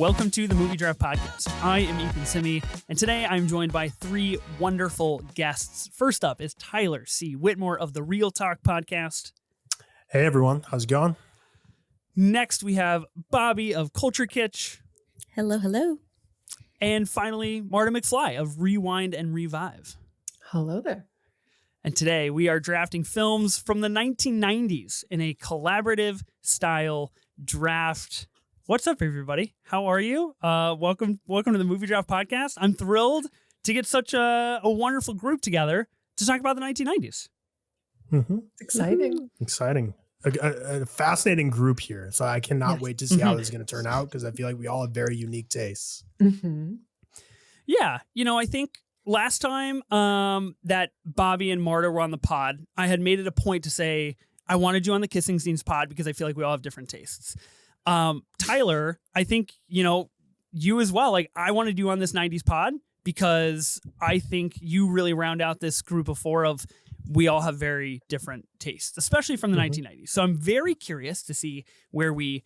welcome to the Movie Draft Podcast. I am Ethan Simi, and today I'm joined by three wonderful guests. First up is Tyler C Whitmore of the Real Talk Podcast. Hey everyone, how's it going? Next, we have Bobbi of Culture Kitsch. Hello, hello. And finally, Marta McFly of Rewind and Revive. Hello there. And today we are drafting films from the 1990s in a collaborative style draft. What's up, everybody? How are you? Welcome to the Movie Draft Podcast. I'm thrilled to get such a wonderful group together to talk about the 1990s. Mm-hmm. It's exciting. Exciting. A fascinating group here. So I cannot wait to see how this is going to turn out because I feel like we all have very unique tastes. Mm-hmm. Yeah. I think last time that Bobbi and Marta were on the pod, I had made it a point to say I wanted you on the Kissing Scenes pod because I feel like we all have different tastes. Tyler, I think, you as well. Like, I wanted you on this 90s pod because I think you really round out this group of four of we all have very different tastes, especially from the 1990s. So I'm very curious to see where we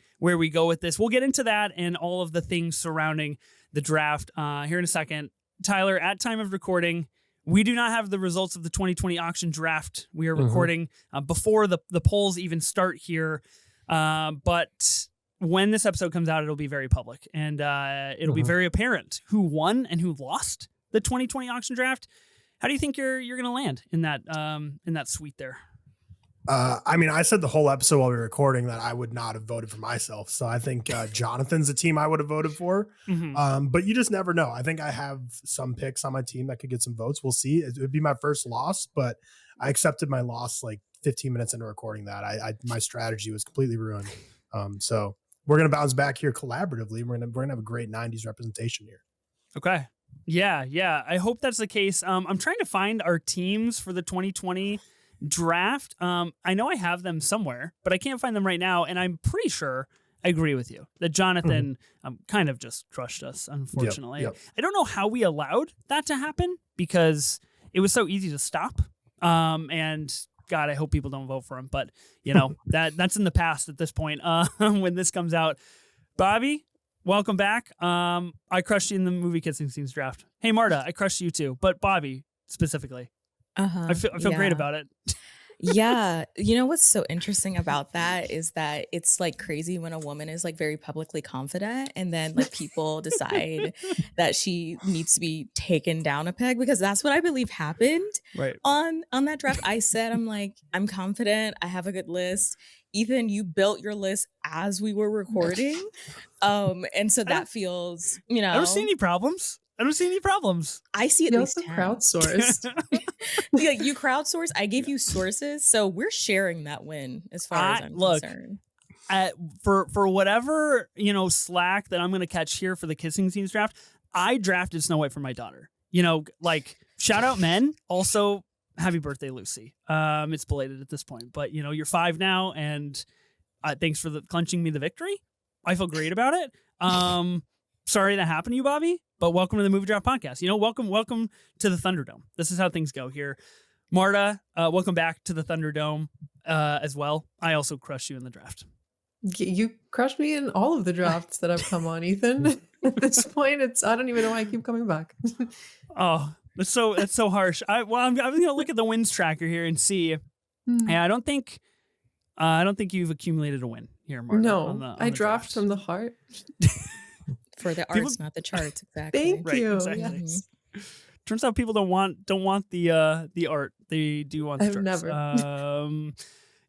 go with this. We'll get into that and all of the things surrounding the draft here in a second. Tyler, at time of recording, we do not have the results of the 2020 auction draft. We are recording before the polls even start here. But when this episode comes out, it'll be very public and it'll be very apparent who won and who lost the 2020 auction draft. How do you think you're going to land in that suite there? I said the whole episode while we were recording that I would not have voted for myself. So I think Jonathan's the team I would have voted for. But you just never know. I think I have some picks on my team that could get some votes. We'll see. It would be my first loss, but I accepted my loss like 15 minutes into recording that. My strategy was completely ruined. So we're going to bounce back here collaboratively. We're going to have a great 90s representation here. Okay. Yeah. I hope that's the case. I'm trying to find our teams for the 2020 draft. I know I have them somewhere, but I can't find them right now. And I'm pretty sure I agree with you that Jonathan kind of just crushed us, unfortunately. Yep. I don't know how we allowed that to happen because it was so easy to stop. And God, I hope people don't vote for him. But, that's in the past at this point when this comes out. Bobbi, welcome back. I crushed you in the movie Kissing Scenes draft. Hey, Marta, I crushed you too. But Bobbi, specifically. I feel great about it. Yeah. What's so interesting about that is that it's like crazy when a woman is like very publicly confident and then like people decide that she needs to be taken down a peg, because that's what I believe happened on that draft. I said, I'm confident. I have a good list. Ethan, you built your list as we were recording. And so that feels, I don't see any problems. I see at you least also 10. crowdsourced. You crowdsource. I gave you sources, so we're sharing that win as far as I'm concerned. For whatever slack that I'm going to catch here for the Kissing Scenes draft, I drafted Snow White for my daughter. Shout out men. Also, happy birthday, Lucy. It's belated at this point, but you're 5 now, and thanks for clinching me the victory. I feel great about it. Sorry that happened to you, Bobbi, but welcome to the Movie Draft Podcast. Welcome to the Thunderdome. This is how things go here. Marta, welcome back to the Thunderdome as well. I also crushed you in the draft. You crushed me in all of the drafts that I've come on, Ethan. At this point, I don't even know why I keep coming back. Oh, that's so harsh. I'm going to look at the wins tracker here and see. And I don't think you've accumulated a win here, Marta. No, I draft from the heart. For the arts, not the charts, exactly. Thank you. Exactly. Yes. Turns out people don't want the art. They do want the I've charts. never.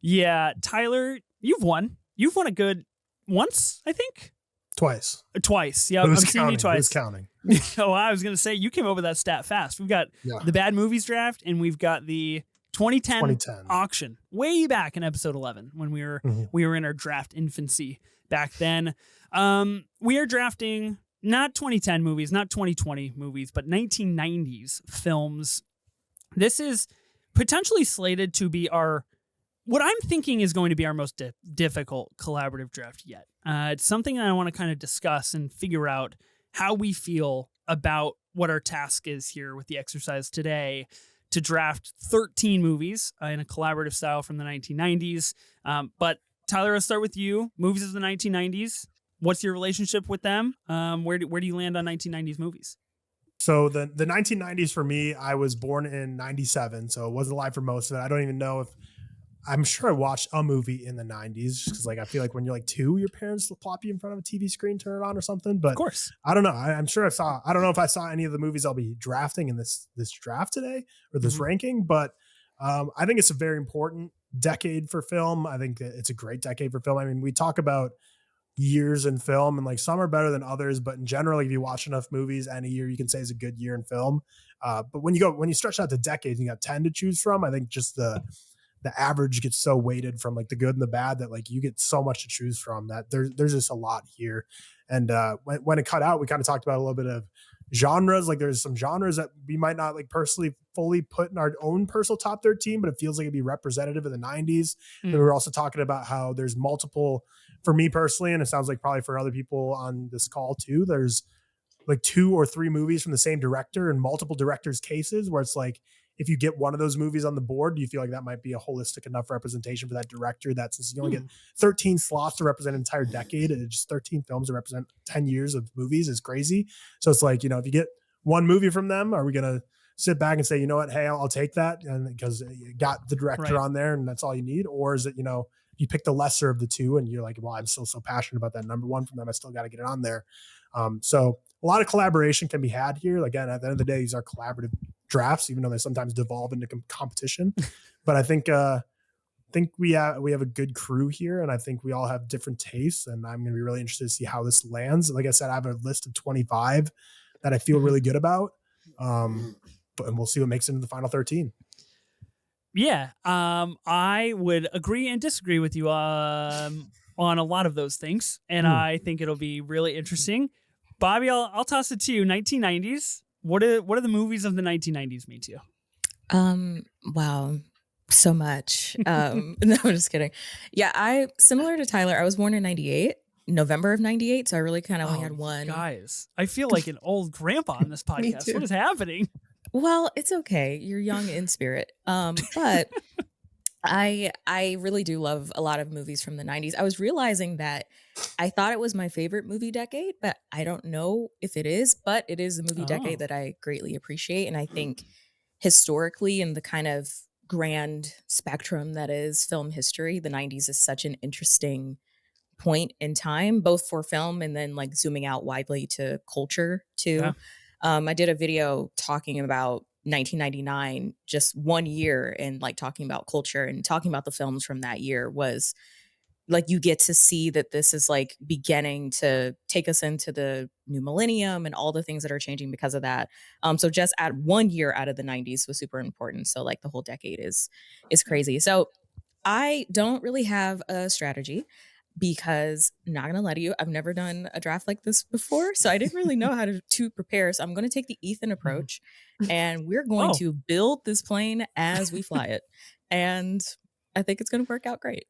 Yeah, Tyler, you've won. You've won a good once, I think. Twice. Yeah, I'm seeing you twice. It was counting. Oh, I was going to say, you came over that stat fast. We've got the Bad Movies draft, and we've got the 2010 auction way back in episode 11 when we were in our draft infancy back then. We are drafting not 2010 movies, not 2020 movies, but 1990s films. This is potentially slated to be what I'm thinking is going to be our most difficult collaborative draft yet. It's something that I want to kind of discuss and figure out how we feel about what our task is here with the exercise today to draft 13 movies in a collaborative style from the 1990s. But Tyler, I'll start with you. Movies of the 1990s. What's your relationship with them? Where do you land on 1990s movies? So the 1990s for me, I was born in 97, so it wasn't alive for most of it. I don't even know if I'm sure I watched a movie in the 90s just because like I feel like when you're like 2, your parents will plop you in front of a TV screen, turn it on or something. But Of course. I don't know. I'm sure I don't know if I saw any of the movies I'll be drafting in this draft today or this ranking, but I think it's a very important decade for film. I think that it's a great decade for film. I mean, we talk about years in film and like some are better than others, but in general, if you watch enough movies, any year you can say is a good year in film. But when you stretch out the decades, you got 10 to choose from. I think just the average gets so weighted from like the good and the bad that like you get so much to choose from that there's just a lot here. And when it cut out, we kind of talked about a little bit of genres. Like there's some genres that we might not like personally fully put in our own personal top 13, but it feels like it'd be representative of the 90s. And we were also talking about how there's multiple, for me personally, and it sounds like probably for other people on this call too, there's like 2 or 3 movies from the same director and multiple directors' cases where it's like, if you get one of those movies on the board, do you feel like that might be a holistic enough representation for that director that since you only get 13 slots to represent an entire decade and just 13 films to represent 10 years of movies is crazy. So it's like, if you get one movie from them, are we going to sit back and say, you know what, hey, I'll take that and because you got the director on there and that's all you need? Or is it, you pick the lesser of the two and you're like, well, I'm still so passionate about that number one from them. I still got to get it on there. So a lot of collaboration can be had here. Again, at the end of the day, these are collaborative drafts, even though they sometimes devolve into competition. But I think we have a good crew here, and I think we all have different tastes. And I'm going to be really interested to see how this lands. Like I said, I have a list of 25 that I feel really good about. And we'll see what makes it into the final 13. Yeah, I would agree and disagree with you on a lot of those things, and I think it'll be really interesting. Bobbi, I'll toss it to you. 1990s. What are the movies of the 1990s mean to you? Wow, so much. No, I'm just kidding. Yeah, similar to Tyler, I was born in 98, November of 98, so I really kind of only had one. Guys, I feel like an old grandpa on this podcast. What is happening? Well, it's okay. You're young in spirit. But I really do love a lot of movies from the 90s. I was realizing that I thought it was my favorite movie decade, but I don't know if it is, but it is a movie decade that I greatly appreciate. And I think historically in the kind of grand spectrum that is film history, the 90s is such an interesting point in time, both for film and then like zooming out widely to culture too. Yeah. I did a video talking about 1999, just 1 year, and like talking about culture and talking about the films from that year was like, you get to see that this is like beginning to take us into the new millennium and all the things that are changing because of that. So just at 1 year out of the 90s was super important. So like the whole decade is crazy. So I don't really have a strategy because not gonna lie to you, I've never done a draft like this before. So I didn't really know how to prepare. So I'm going to take the Ethan approach and we're going to build this plane as we fly it. And I think it's going to work out great.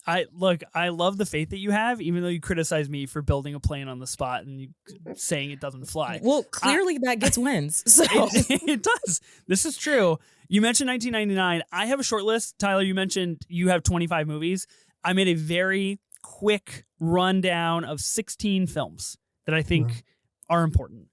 I love the faith that you have, even though you criticize me for building a plane on the spot and you saying it doesn't fly. Well, clearly that gets wins. So it does. This is true. You mentioned 1999. I have a short list. Tyler, you mentioned you have 25 movies. I made a very quick rundown of 16 films that I think are important.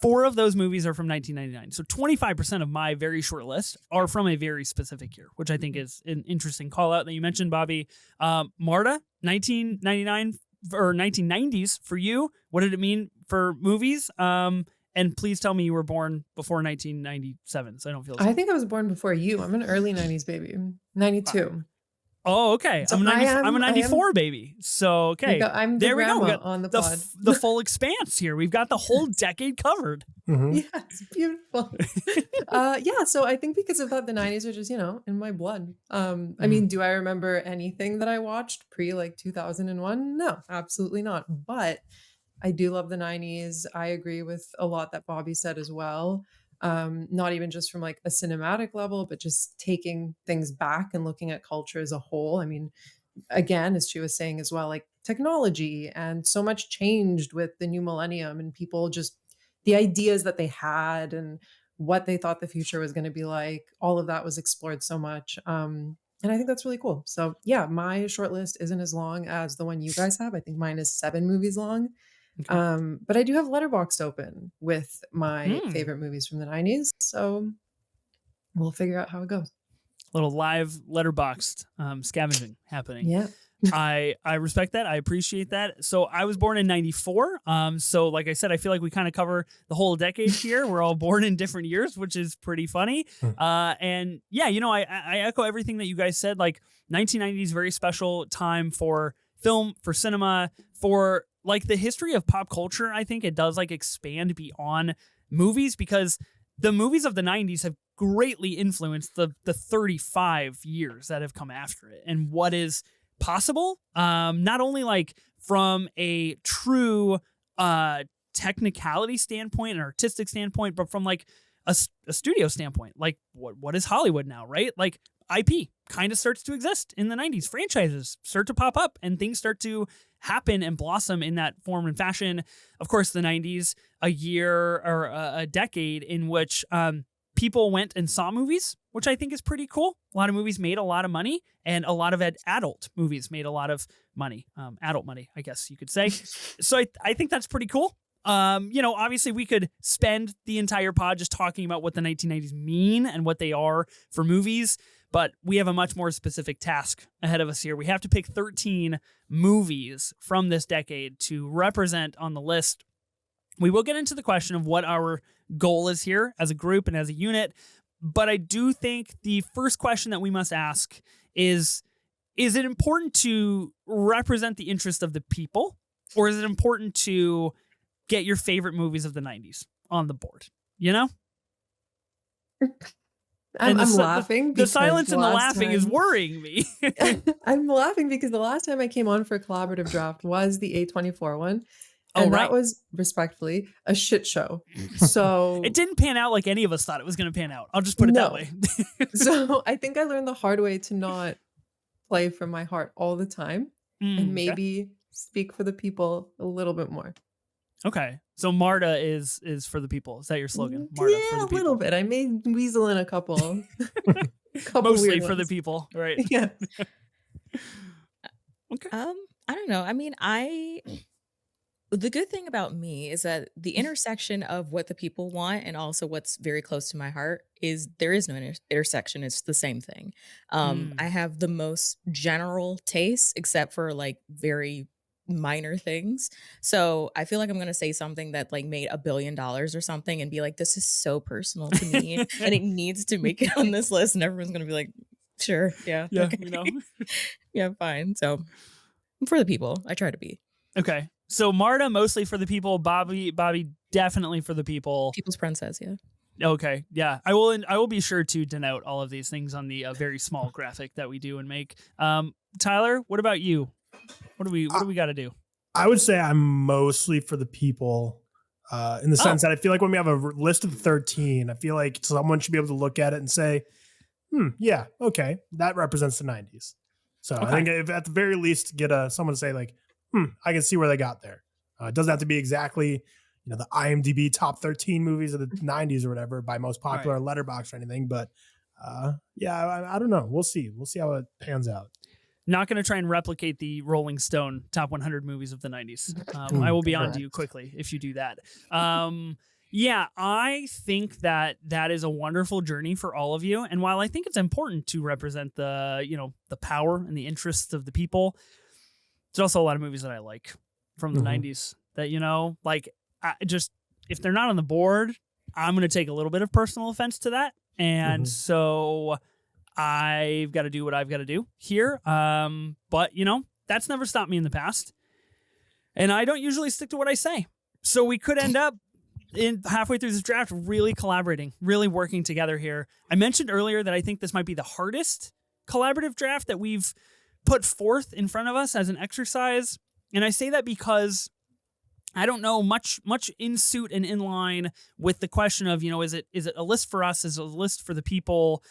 4 of those movies are from 1999. So 25% of my very short list are from a very specific year, which I think is an interesting call out that you mentioned, Bobbi. Marta, 1999 or 1990s for you. What did it mean for movies? And please tell me you were born before 1997, so I don't feel. I think I was born before you. I'm an early 90s baby. 92. Oh, okay. So I'm a 94 baby. So, okay. I'm the grandma we got on the pod. The full expanse here. We've got the whole decade covered. Yeah, it's beautiful. So I think because of that, the 90s are just, in my blood. I mean, do I remember anything that I watched pre like 2001? No, absolutely not. But I do love the 90s. I agree with a lot that Bobbi said as well. Not even just from like a cinematic level, but just taking things back and looking at culture as a whole. I mean, again, as she was saying as well, like technology and so much changed with the new millennium and people just the ideas that they had and what they thought the future was going to be like. All of that was explored so much. And And I think that's really cool. So yeah, my short list isn't as long as the one you guys have. I think mine is 7 movies long. Okay. But I do have Letterboxd open with my Hmm. favorite movies from the 90s. So we'll figure out how it goes. Little live letterboxed scavenging happening. Yeah. I respect that. I appreciate that. So I was born in 94. So like I said, I feel like we kind of cover the whole decade here. We're all born in different years, which is pretty funny. And yeah, you know, I echo everything that you guys said. Like 1990s, very special time for film, for cinema, for like the history of pop culture. I think it does like expand beyond movies, because the movies of the 90s have greatly influenced the 35 years that have come after it and what is possible, not only like from a true technicality standpoint and artistic standpoint, but from like a studio standpoint. Like what is Hollywood now, right? Like IP kind of starts to exist in the 90s. Franchises start to pop up and things start to happen and blossom in that form and fashion. Of course, the 90s, a year or a decade in which people went and saw movies, which I think is pretty cool. A lot of movies made a lot of money, and a lot of adult movies made a lot of money. Adult money, I guess you could say. So I think that's pretty cool. You know, obviously we could spend the entire pod just talking about what the 1990s mean and what they are for movies, but we have a much more specific task ahead of us here. We have to pick 13 movies from this decade to represent on the list. We will get into the question of what our goal is here as a group and as a unit, but I do think the first question that we must ask is it important to represent the interest of the people, or is it important to get your favorite movies of the 90s on the board? You know? I'm laughing. The silence and the laughing is worrying me. I'm laughing because the last time I came on for a collaborative draft was the A24 one. And that was, respectfully, a shit show. So it didn't pan out like any of us thought it was going to pan out. I'll just put it that way. So I think I learned the hard way to not play from my heart all the time and maybe speak for the people a little bit more. Okay. So Marta is for the people. Is that your slogan? Marta yeah, for the people. A little bit. I may weasel in a couple. Mostly for the people, right? Yeah. Okay. I don't know. I mean, the good thing about me is that the intersection of what the people want and also what's very close to my heart is there is no intersection. It's the same thing. I have the most general taste, except for like very minor things. So I feel like I'm going to say something that like made $1 billion or something and be like, this is so personal to me and it needs to make it on this list. And everyone's going to be like, sure. Yeah. Okay. You know? Yeah, fine. So for the people, I try to be. Okay. So Marta mostly for the people, Bobbi definitely for the people. People's princess, yeah. Okay, yeah. I will be sure to denote all of these things on the very small graphic that we do and make. Tyler, what about you? What do we got to do? I would say I'm mostly for the people in the sense that I feel like when we have a list of 13, I feel like someone should be able to look at it and say, yeah, okay, that represents the 90s. So I think if at the very least get someone to say like, I can see where they got there. It doesn't have to be exactly, the IMDb top 13 movies of the 90s or whatever by most popular Letterboxd or anything. But yeah, I don't know. We'll see. We'll see how it pans out. Not going to try and replicate the Rolling Stone top 100 movies of the 90s. I will be on to you quickly if you do that. Yeah, I think that is a wonderful journey for all of you. And while I think it's important to represent the power and the interests of the people, there's also a lot of movies that I like from the 90s that, if they're not on the board, I'm going to take a little bit of personal offense to that. And so I've got to do what I've got to do here. But, that's never stopped me in the past. And I don't usually stick to what I say. So we could end up halfway through this draft really collaborating, really working together here. I mentioned earlier that I think this might be the hardest collaborative draft that we've put forth in front of us as an exercise. And I say that because I don't know much in suit and in line with the question of, is it a list for us? Is it a list for the people?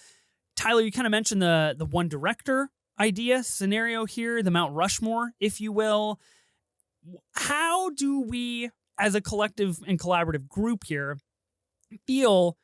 Tyler, you kind of mentioned the one director idea scenario here, the Mount Rushmore, if you will. How do we, as a collective and collaborative group here, feel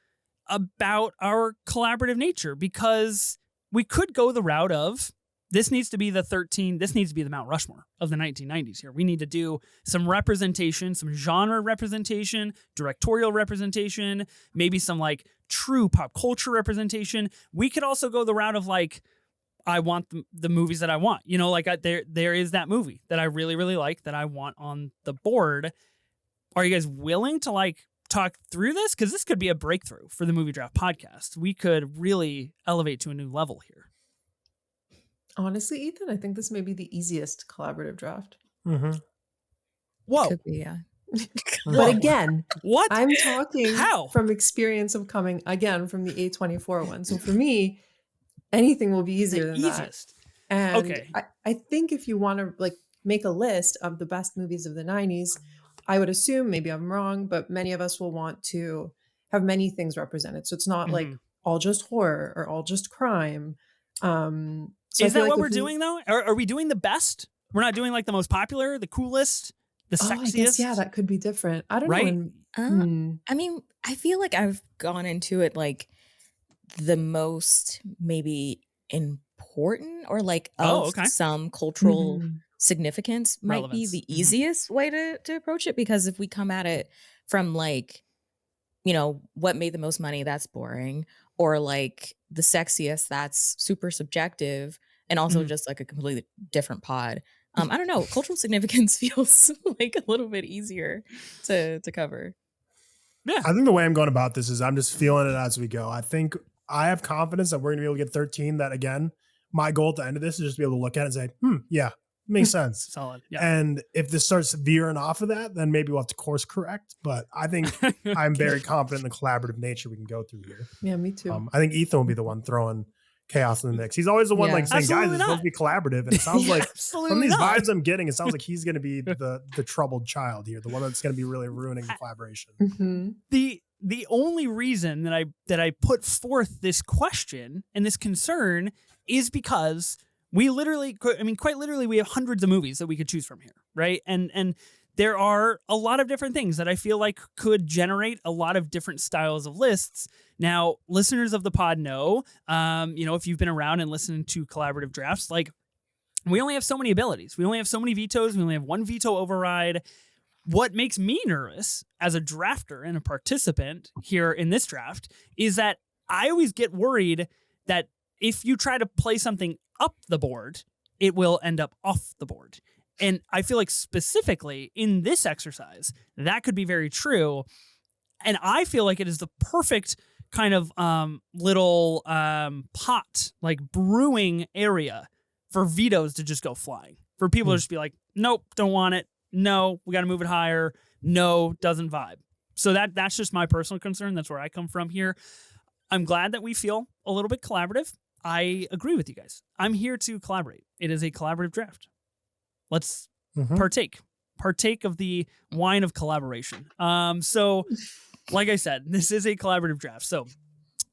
about our collaborative nature? Because we could go the route of this needs to be the 13. This needs to be the Mount Rushmore of the 1990s here. We need to do some representation, some genre representation, directorial representation, maybe some like true pop culture representation. We could also go the route of like, I want the movies that I want. You know, like there is that movie that I really, really like that I want on the board. Are you guys willing to like talk through this? Because this could be a breakthrough for the Movie Draft podcast. We could really elevate to a new level here. Honestly, Ethan, I think this may be the easiest collaborative draft. Mm-hmm. Whoa. Could be, yeah. But again, What? I'm talking How? from experience of coming again from the A24 one. So for me, anything will be easier The than that. easiest. And Okay. I think if you want to like make a list of the best movies of the 90s, I would assume, maybe I'm wrong, but many of us will want to have many things represented. So it's not like all just horror or all just crime. So is that what we're doing though? Are we doing the best? We're not doing like the most popular, the coolest, the sexiest? I guess, yeah, that could be different. I don't Right? know. I mean, I feel like I've gone into it like the most maybe important or like of some cultural significance might be the easiest way to approach it. Because if we come at it from like, you know, what made the most money, that's boring. Or like the sexiest, that's super subjective and also just like a completely different pod. I don't know. Cultural significance feels like a little bit easier to cover. Yeah. I think the way I'm going about this is I'm just feeling it as we go. I think I have confidence that we're going to be able to get 13. That again, my goal at the end of this is just to be able to look at it and say, yeah, makes sense. Solid. Yeah. And if this starts veering off of that, then maybe we'll have to course correct. But I think I'm very confident in the collaborative nature we can go through here. Yeah, me too. I think Ethan will be the one throwing chaos in the mix. He's always the one like saying, guys, it's supposed to be collaborative. And it sounds like from these vibes I'm getting, it sounds like he's going to be the troubled child here, the one that's going to be really ruining the collaboration. The only reason that I put forth this question and this concern is because we literally, I mean, quite literally, we have hundreds of movies that we could choose from here, right? And there are a lot of different things that I feel like could generate a lot of different styles of lists. Now, listeners of the pod know, if you've been around and listened to collaborative drafts, like we only have so many abilities. We only have so many vetoes. We only have one veto override. What makes me nervous as a drafter and a participant here in this draft is that I always get worried that if you try to play something up the board, it will end up off the board. And I feel like specifically in this exercise, that could be very true. And I feel like it is the perfect kind of little pot, like brewing area for vetoes to just go flying. For people to just be like, nope, don't want it. No, we got to move it higher. No, doesn't vibe. So that's just my personal concern. That's where I come from here. I'm glad that we feel a little bit collaborative. I agree with you guys. I'm here to collaborate. It is a collaborative draft. Let's partake of the wine of collaboration. So like I said, this is a collaborative draft. So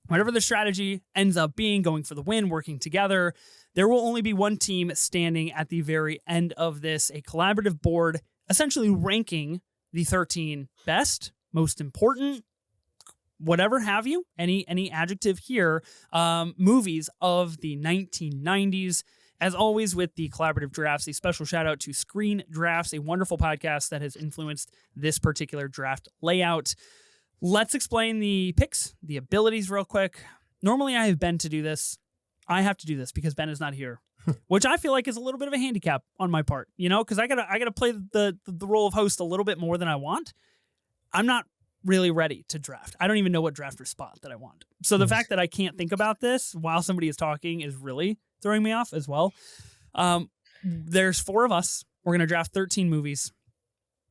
whatever the strategy ends up being, going for the win, working together, there will only be one team standing at the very end of this, a collaborative board, essentially ranking the 13 best, most important, whatever have you, any adjective here, movies of the 1990s. As always with the collaborative drafts, a special shout out to Screen Drafts, a wonderful podcast that has influenced this particular draft layout. Let's explain the picks, the abilities real quick. Normally I have Ben to do this. I have to do this because Ben is not here, which I feel like is a little bit of a handicap on my part, because I gotta play the role of host a little bit more than I want. I'm not really ready to draft. I don't even know what drafter spot that I want. So the fact that I can't think about this while somebody is talking is really throwing me off as well. There's 4 of us. We're going to draft 13 movies.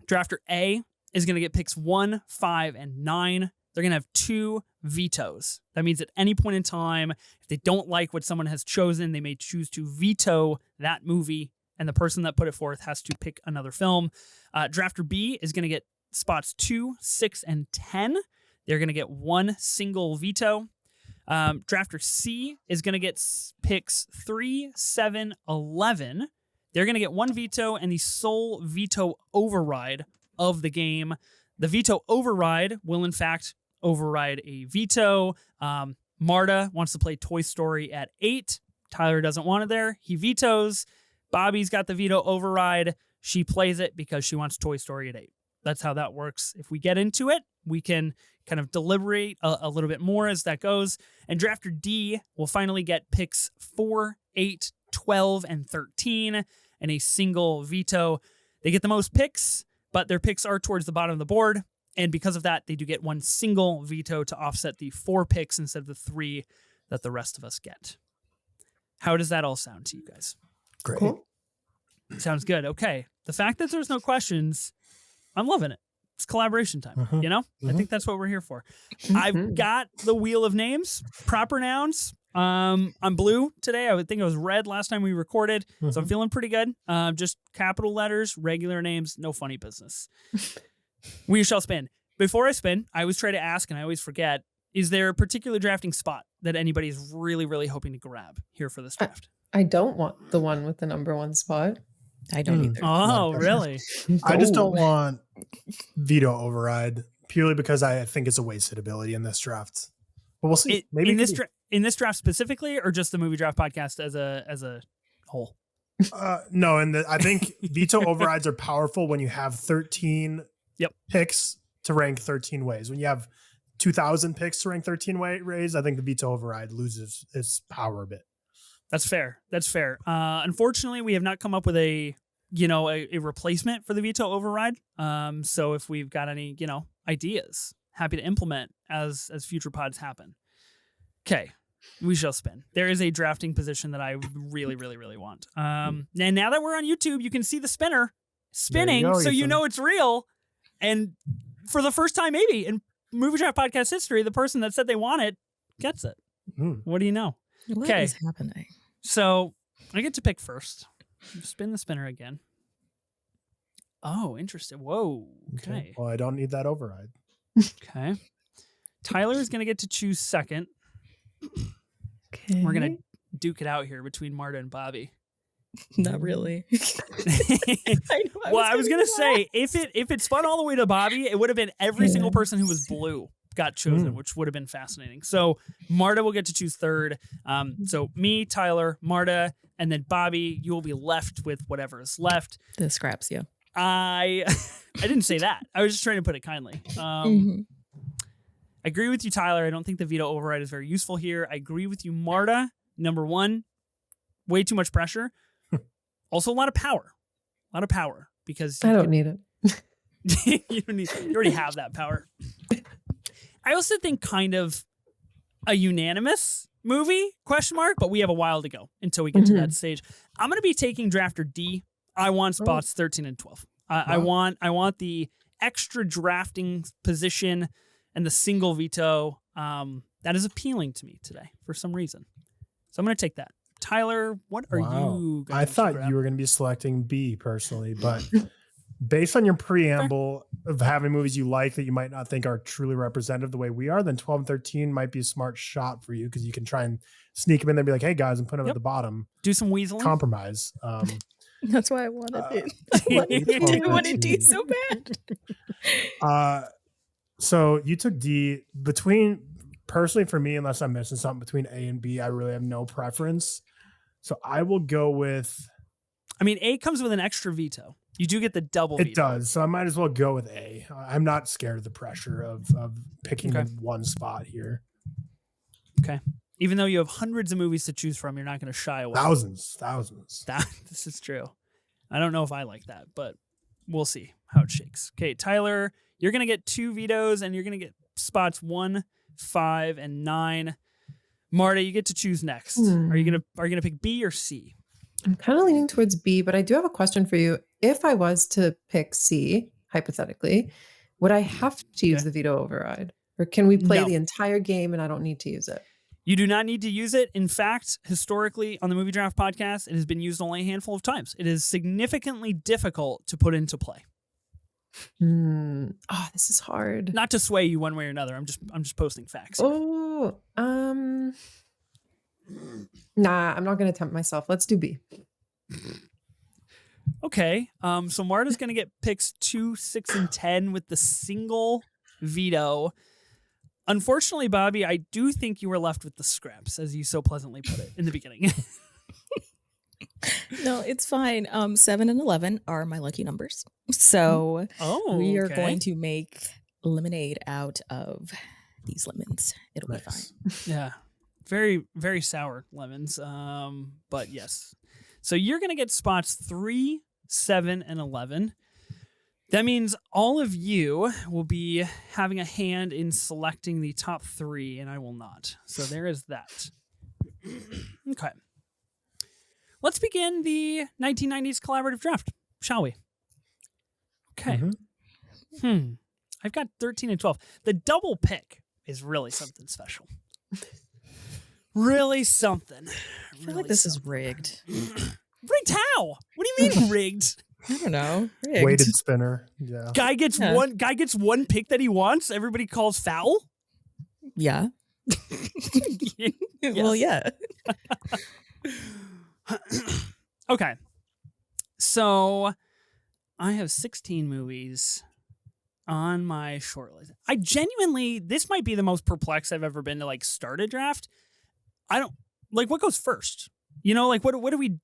Drafter A is going to get picks 1, 5, and 9. They're going to have 2 vetoes. That means at any point in time, if they don't like what someone has chosen, they may choose to veto that movie, and the person that put it forth has to pick another film. Drafter B is going to get spots 2, 6, and 10. They're going to get 1 single veto. Drafter C is going to get picks 3, 7, 11. They're going to get 1 veto and the sole veto override of the game. The veto override will, in fact, override a veto. Marta wants to play Toy Story at 8. Tyler doesn't want it there. He vetoes. Bobbi's got the veto override. She plays it because she wants Toy Story at 8. That's how that works. If we get into it, we can kind of deliberate a little bit more as that goes. And drafter D will finally get picks 4, 8, 12, and 13 and a single veto. They get the most picks, but their picks are towards the bottom of the board. And because of that, they do get one single veto to offset the 4 picks instead of the 3 that the rest of us get. How does that all sound to you guys? Great. Cool. Sounds good. Okay. The fact that there's no questions, I'm loving it. It's collaboration time, you know? I think that's what we're here for. I've got the wheel of names, proper nouns. I'm blue today. I would think it was red last time we recorded, so I'm feeling pretty good. Just capital letters, regular names, no funny business. We shall spin. Before I spin, I always try to ask, and I always forget, is there a particular drafting spot that anybody's really, really hoping to grab here for this draft? I don't want the one with the number 1 spot. I don't either. Oh, really? I just don't want veto override purely because I think it's a wasted ability in this draft. But we'll see. Maybe in this draft specifically, or just the Movie Draft Podcast as a whole? No, and I think veto overrides are powerful when you have 13 picks to rank 13 ways. When you have 2,000 picks to rank 13 ways, I think the veto override loses its power a bit. That's fair. That's fair. Unfortunately, we have not come up with a replacement for the veto override. So if we've got any, ideas, happy to implement as future pods happen. Okay, we shall spin. There is a drafting position that I really, really, really want. And now that we're on YouTube, you can see the spinner spinning, so you know it's real. And for the first time, maybe in Movie Draft Podcast history, the person that said they want it gets it. What do you know? What is happening? So I get to pick first. Spin the spinner again. Oh, interesting. Whoa. Okay. Well, I don't need that override. Okay. Tyler is going to get to choose second. Okay. We're going to duke it out here between Marta and Bobbi. Not really. I was going to say, if it spun all the way to Bobbi, it would have been every single person who was blue got chosen, which would have been fascinating. So Marta will get to choose third. So me, Tyler, Marta, and then Bobbi, you will be left with whatever is left. The scraps, yeah. I didn't say that. I was just trying to put it kindly. I agree with you, Tyler. I don't think the veto override is very useful here. I agree with you, Marta. Number 1, way too much pressure. Also, a lot of power. Because I don't need it. you already have that power. I also think kind of a unanimous movie, ? But we have a while to go until we get to that stage. I'm going to be taking drafter D. I want spots 13 and 12. I want the extra drafting position and the single veto. That is appealing to me today for some reason. So I'm going to take that. Tyler, what are you going I thought you were going to be selecting B personally, but based on your preamble of having movies you like that you might not think are truly representative the way we are, then 12 and 13 might be a smart shot for you because you can try and sneak them in there and be like, hey guys, and put them at the bottom. Do some weaseling. Compromise. That's why I wanted it. I wanted D so bad. So you took D. Personally for me, unless I'm missing something between A and B, I really have no preference. So I will go with... A comes with an extra veto. You do get the double veto. It does. So I might as well go with A. I'm not scared of the pressure of picking one spot here. Okay. Even though you have hundreds of movies to choose from, you're not going to shy away. Thousands. This is true. I don't know if I like that, but we'll see how it shakes. Okay, Tyler, you're going to get 2 vetoes, and you're going to get spots 1, 5, and 9. Marta, you get to choose next. Are you gonna pick B or C? I'm kind of leaning towards B, but I do have a question for you. If I was to pick C, hypothetically, would I have to use the veto override? Or can we play the entire game and I don't need to use it? You do not need to use it. In fact, historically on the Movie Draft Podcast, it has been used only a handful of times. It is significantly difficult to put into play. Oh, this is hard. Not to sway you one way or another. I'm just posting facts. Oh, nah, I'm not going to tempt myself. Let's do B. Okay. So Marta's going to get picks 2, 6, and 10 with the single veto. Unfortunately, Bobbi, I do think you were left with the scraps, as you so pleasantly put it in the beginning. No, it's fine. 7 and 11 are my lucky numbers. So we are going to make lemonade out of these lemons. It'll be fine. Yeah. Very, very sour lemons. But yes. So you're going to get spots 3, 7, and 11. That means all of you will be having a hand in selecting the top 3, and I will not. So there is that. Okay. Let's begin the 1990s collaborative draft, shall we? Okay. I've got 13 and 12. The double pick is really something special. Really something. I feel like this is rigged. Rigged how? What do you mean rigged? I don't know. Rigged. Weighted spinner. Yeah. Guy gets one pick that he wants. Everybody calls foul. Yeah. Yes. Well, yeah. Okay. So I have 16 movies on my short list. I genuinely, this might be the most perplexed I've ever been to like start a draft. I don't like what goes first. You know, like what do we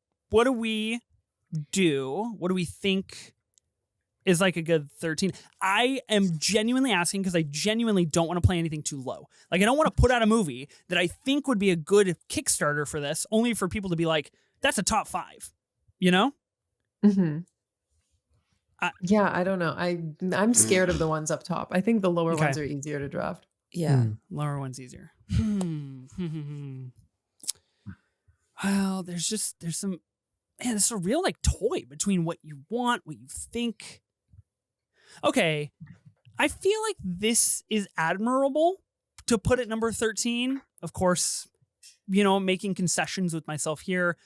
do? What do we think is like a good 13? I am genuinely asking because I genuinely don't want to play anything too low. Like I don't want to put out a movie that I think would be a good Kickstarter for this, only for people to be like, that's a top 5, you know? Mm-hmm. Yeah, I don't know. I'm scared of the ones up top. I think the lower ones are easier to draft. Yeah. Lower one's easier. Well, there's some, man, it's a real like toy between what you want, what you think. Okay. I feel like this is admirable to put at number 13. Of course, you know, making concessions with myself here.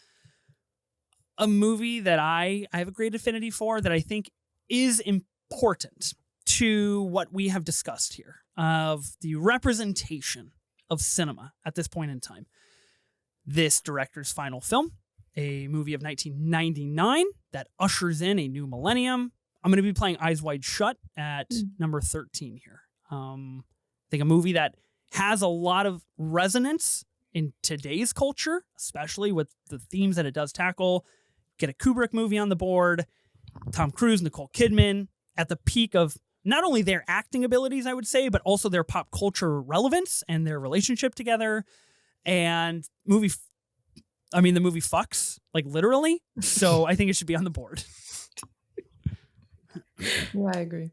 A movie that I have a great affinity for that I think is important to what we have discussed here of the representation of cinema at this point in time. This director's final film, a movie of 1999 that ushers in a new millennium. I'm going to be playing Eyes Wide Shut at number 13 here. I think a movie that has a lot of resonance in today's culture, especially with the themes that it does tackle. Get a Kubrick movie on the board. Tom Cruise, Nicole Kidman at the peak of not only their acting abilities, I would say, but also their pop culture relevance and their relationship together. And the movie fucks, like literally. So I think it should be on the board. Yeah, I agree.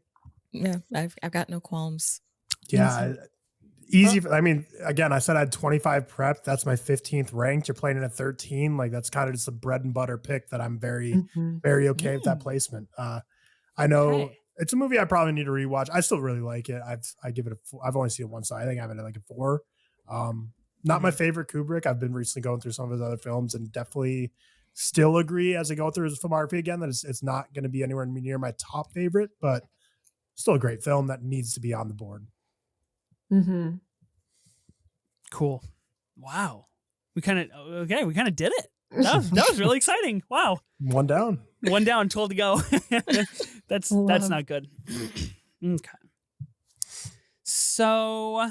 Yeah, I've got no qualms. Yeah. Easy. I mean, again, I said I had 25 prepped. That's my 15th ranked. You're playing it at 13. Like that's kind of just a bread and butter pick that I'm very, very okay with that placement. I know it's a movie I probably need to rewatch. I still really like it. I give it I've only seen it once, so I think I have it at like a 4. Not my favorite Kubrick. I've been recently going through some of his other films and definitely still agree as I go through his filmography again that it's not going to be anywhere near my top favorite, but still a great film that needs to be on the board. Mm-hmm. Cool. Wow. We kind of did it. That was really exciting. Wow. One down, 12 to go. That's not good. Okay. So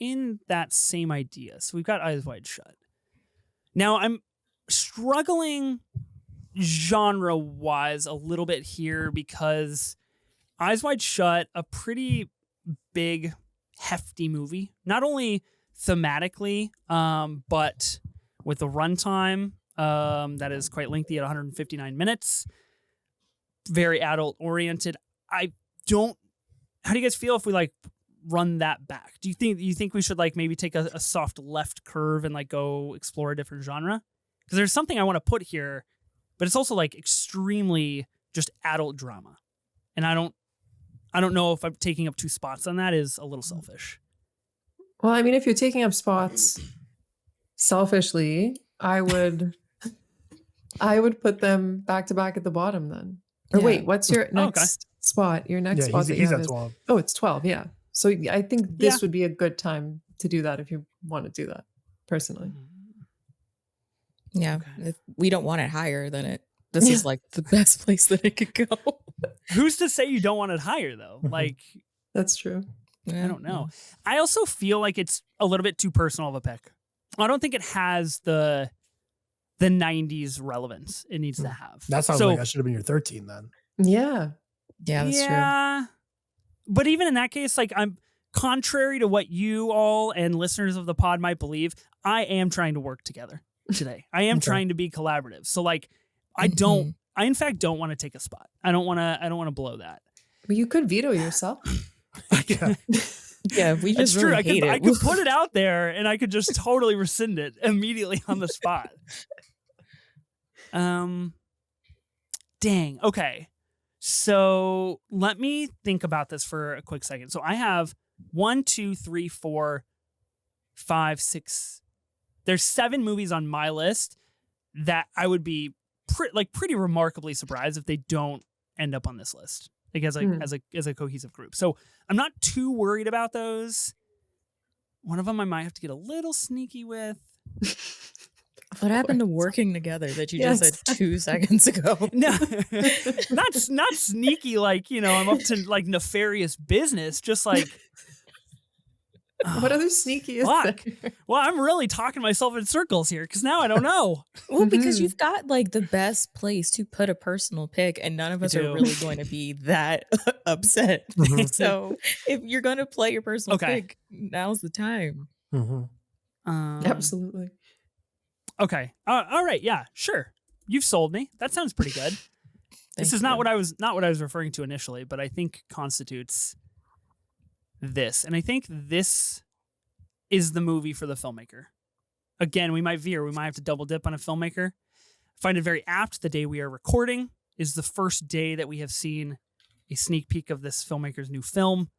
in that same idea, so we've got Eyes Wide Shut. Now I'm struggling genre-wise a little bit here because Eyes Wide Shut, a pretty big, hefty movie, not only thematically, but with a runtime that is quite lengthy at 159 minutes, very adult-oriented. How do you guys feel if we like run that back? Do you think we should like maybe take a soft left curve and like go explore a different genre? Because there's something I want to put here, but it's also like extremely just adult drama, and I don't know if I'm taking up 2 spots on that is a little selfish. Well, I mean, if you're taking up spots selfishly, I would put them back to back at the bottom then. Or wait, what's your next spot? Your next spot he's at 12. Oh, it's 12. Yeah. So I think this would be a good time to do that if you want to do that personally. Yeah. Okay. If we don't want it higher, then this is like the best place that it could go. Who's to say you don't want it higher though? Like that's true. I don't know. I also feel like it's a little bit too personal of a pick. I don't think it has the 90s relevance it needs to have. That sounds like that should have been your 13 then. Yeah. Yeah, that's true. But even in that case, like, I'm contrary to what you all and listeners of the pod might believe, I am trying to work together today. I am trying to be collaborative. So like, I in fact don't want to take a spot. I don't want to blow that. But you could veto yourself. Yeah. Yeah, we just That's really true. hate it. I could put it out there and I could just totally rescind it immediately on the spot. Dang. Okay. So let me think about this for a quick second. So I have 1, 2, 3, 4, 5, 6. There's 7 movies on my list that I would be pretty remarkably surprised if they don't end up on this list. Like as a cohesive group. So I'm not too worried about those. One of them I might have to get a little sneaky with. What happened to working together that you just said 2 seconds ago? No, not sneaky like, I'm up to like nefarious business. Just like, what other sneaky is fuck. there? Well, I'm really talking myself in circles here because now I don't know. Well, because you've got like the best place to put a personal pick, and none of us are really going to be that upset. So if you're going to play your personal pick, now's the time. Absolutely. Okay. All right. Yeah. Sure. You've sold me. That sounds pretty good. This is not what I was referring to initially, but I think constitutes this, and I think this is the movie for the filmmaker. Again, we might veer. We might have to double dip on a filmmaker. I find it very apt. The day we are recording is the first day that we have seen a sneak peek of this filmmaker's new film.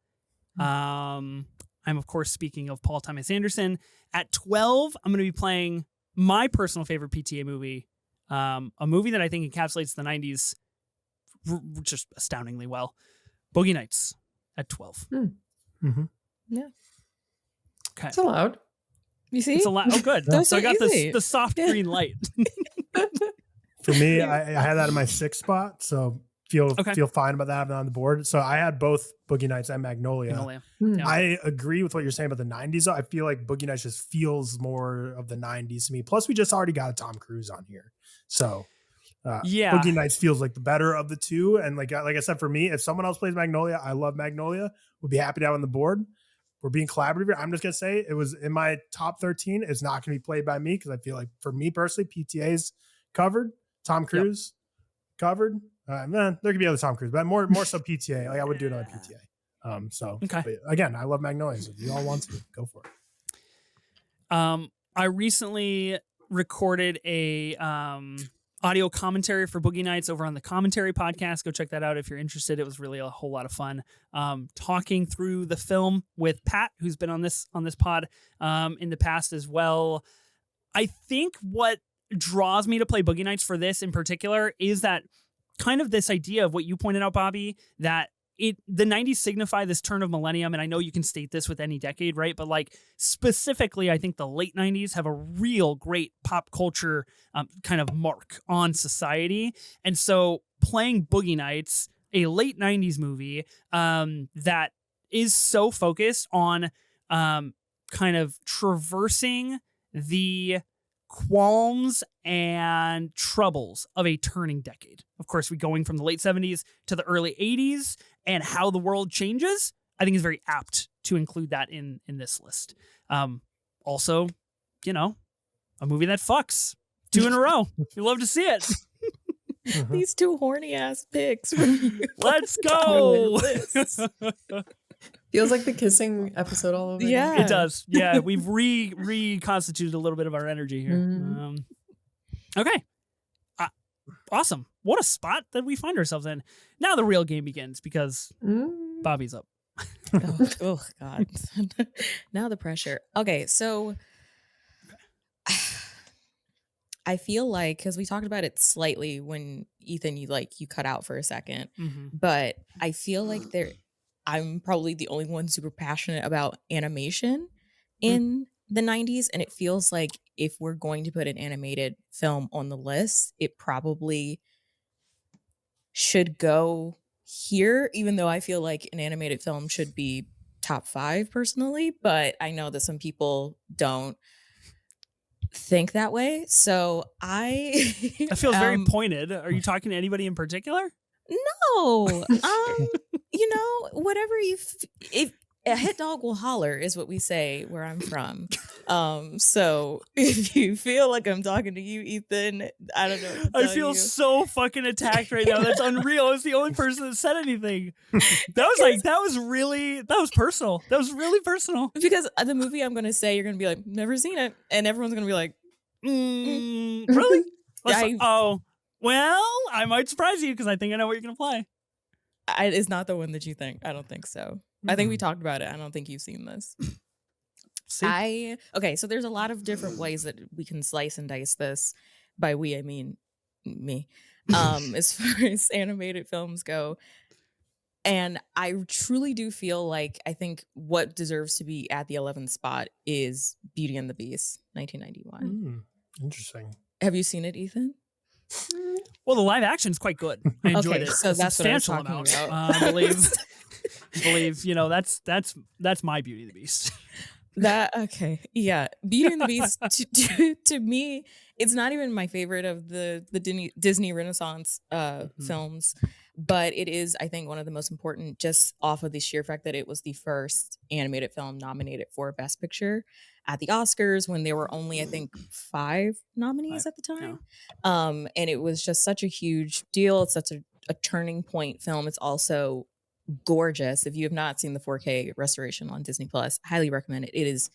I'm of course speaking of Paul Thomas Anderson. At 12, I'm going to be playing my personal favorite PTA movie, a movie that I think encapsulates the 90s just astoundingly well. Boogie Nights at 12. Yeah. Okay. It's allowed. You see? It's a lot. Oh, good. So I got the soft green light. For me, I had that in my 6th spot, so feel fine about that having it on the board. So I had both Boogie Nights and Magnolia. Yeah. I agree with what you're saying about the 90s. I feel like Boogie Nights just feels more of the 90s to me. Plus, we just already got a Tom Cruise on here, so Boogie Nights feels like the better of the two. And like I said, for me, if someone else plays Magnolia, I love Magnolia. Would be happy to have on the board. We're being collaborative here. I'm just gonna say it was in my top 13. It's not gonna be played by me because I feel like for me personally, PTA's covered. Tom Cruise covered. Man, there could be other Tom Cruise, but more so PTA. Like I would do it on PTA. But again, I love Magnolia. So if you all want to, go for it. I recently recorded a audio commentary for Boogie Nights over on the Commentary podcast. Go check that out if you're interested. It was really a whole lot of fun talking through the film with Pat, who's been on this pod in the past as well. I think what draws me to play Boogie Nights for this in particular is that kind of this idea of what you pointed out, Bobbi, that the 90s signify this turn of millennium, and I know you can state this with any decade, right? But like specifically, I think the late 90s have a real great pop culture kind of mark on society. And so playing Boogie Nights, a late 90s movie that is so focused on kind of traversing the qualms and troubles of a turning decade. Of course, we're going from the late 70s to the early 80s and how the world changes. I think is very apt to include that in this list. Also, a movie that fucks 2 in a row. You love to see it. These 2 horny ass picks. Let's go. Feels like the kissing episode all over. Yeah, it does. Yeah, we've reconstituted a little bit of our energy here. Okay. Awesome. What a spot that we find ourselves in. Now the real game begins because Bobbi's up. oh God. Now the pressure. Okay, so I feel like, because we talked about it slightly when Ethan, you cut out for a second, but I feel like I'm probably the only one super passionate about animation in the 90s. And it feels like if we're going to put an animated film on the list, it probably should go here, even though I feel like an animated film should be top 5 personally, but I know that some people don't think that way. So That feels very pointed. Are you talking to anybody in particular? No. Whatever if a hit dog will holler is what we say where I'm from. So if you feel like I'm talking to you, Ethan, I don't know. I feel so fucking attacked right now. That's unreal. I was the only person that said anything. That was personal. That was really personal. Because the movie I'm going to say, you're going to be like, never seen it. And everyone's going to be like, really? Well, I might surprise you because I think I know what you're going to play. It's not the one that you think. I don't think so. I think we talked about it. I don't think you've seen this. Okay, so there's a lot of different ways that we can slice and dice this. By we, I mean me. As far as animated films go. And I truly do feel like I think what deserves to be at the 11th spot is Beauty and the Beast, 1991. Interesting. Have you seen it, Ethan? Well, the live action's quite good. I enjoyed it. So that's substantial what I was talking amount. about. Believe that's my Beauty and the Beast. Yeah, Beauty and the Beast to me, it's not even my favorite of the Disney Renaissance films, but it is, I think, one of the most important just off of the sheer fact that it was the first animated film nominated for Best Picture at the Oscars when there were only, I think, 5 nominees at the time. Yeah. And it was just such a huge deal. It's such a turning point film. It's also gorgeous. If you have not seen the 4K restoration on Disney Plus, highly recommend it. It is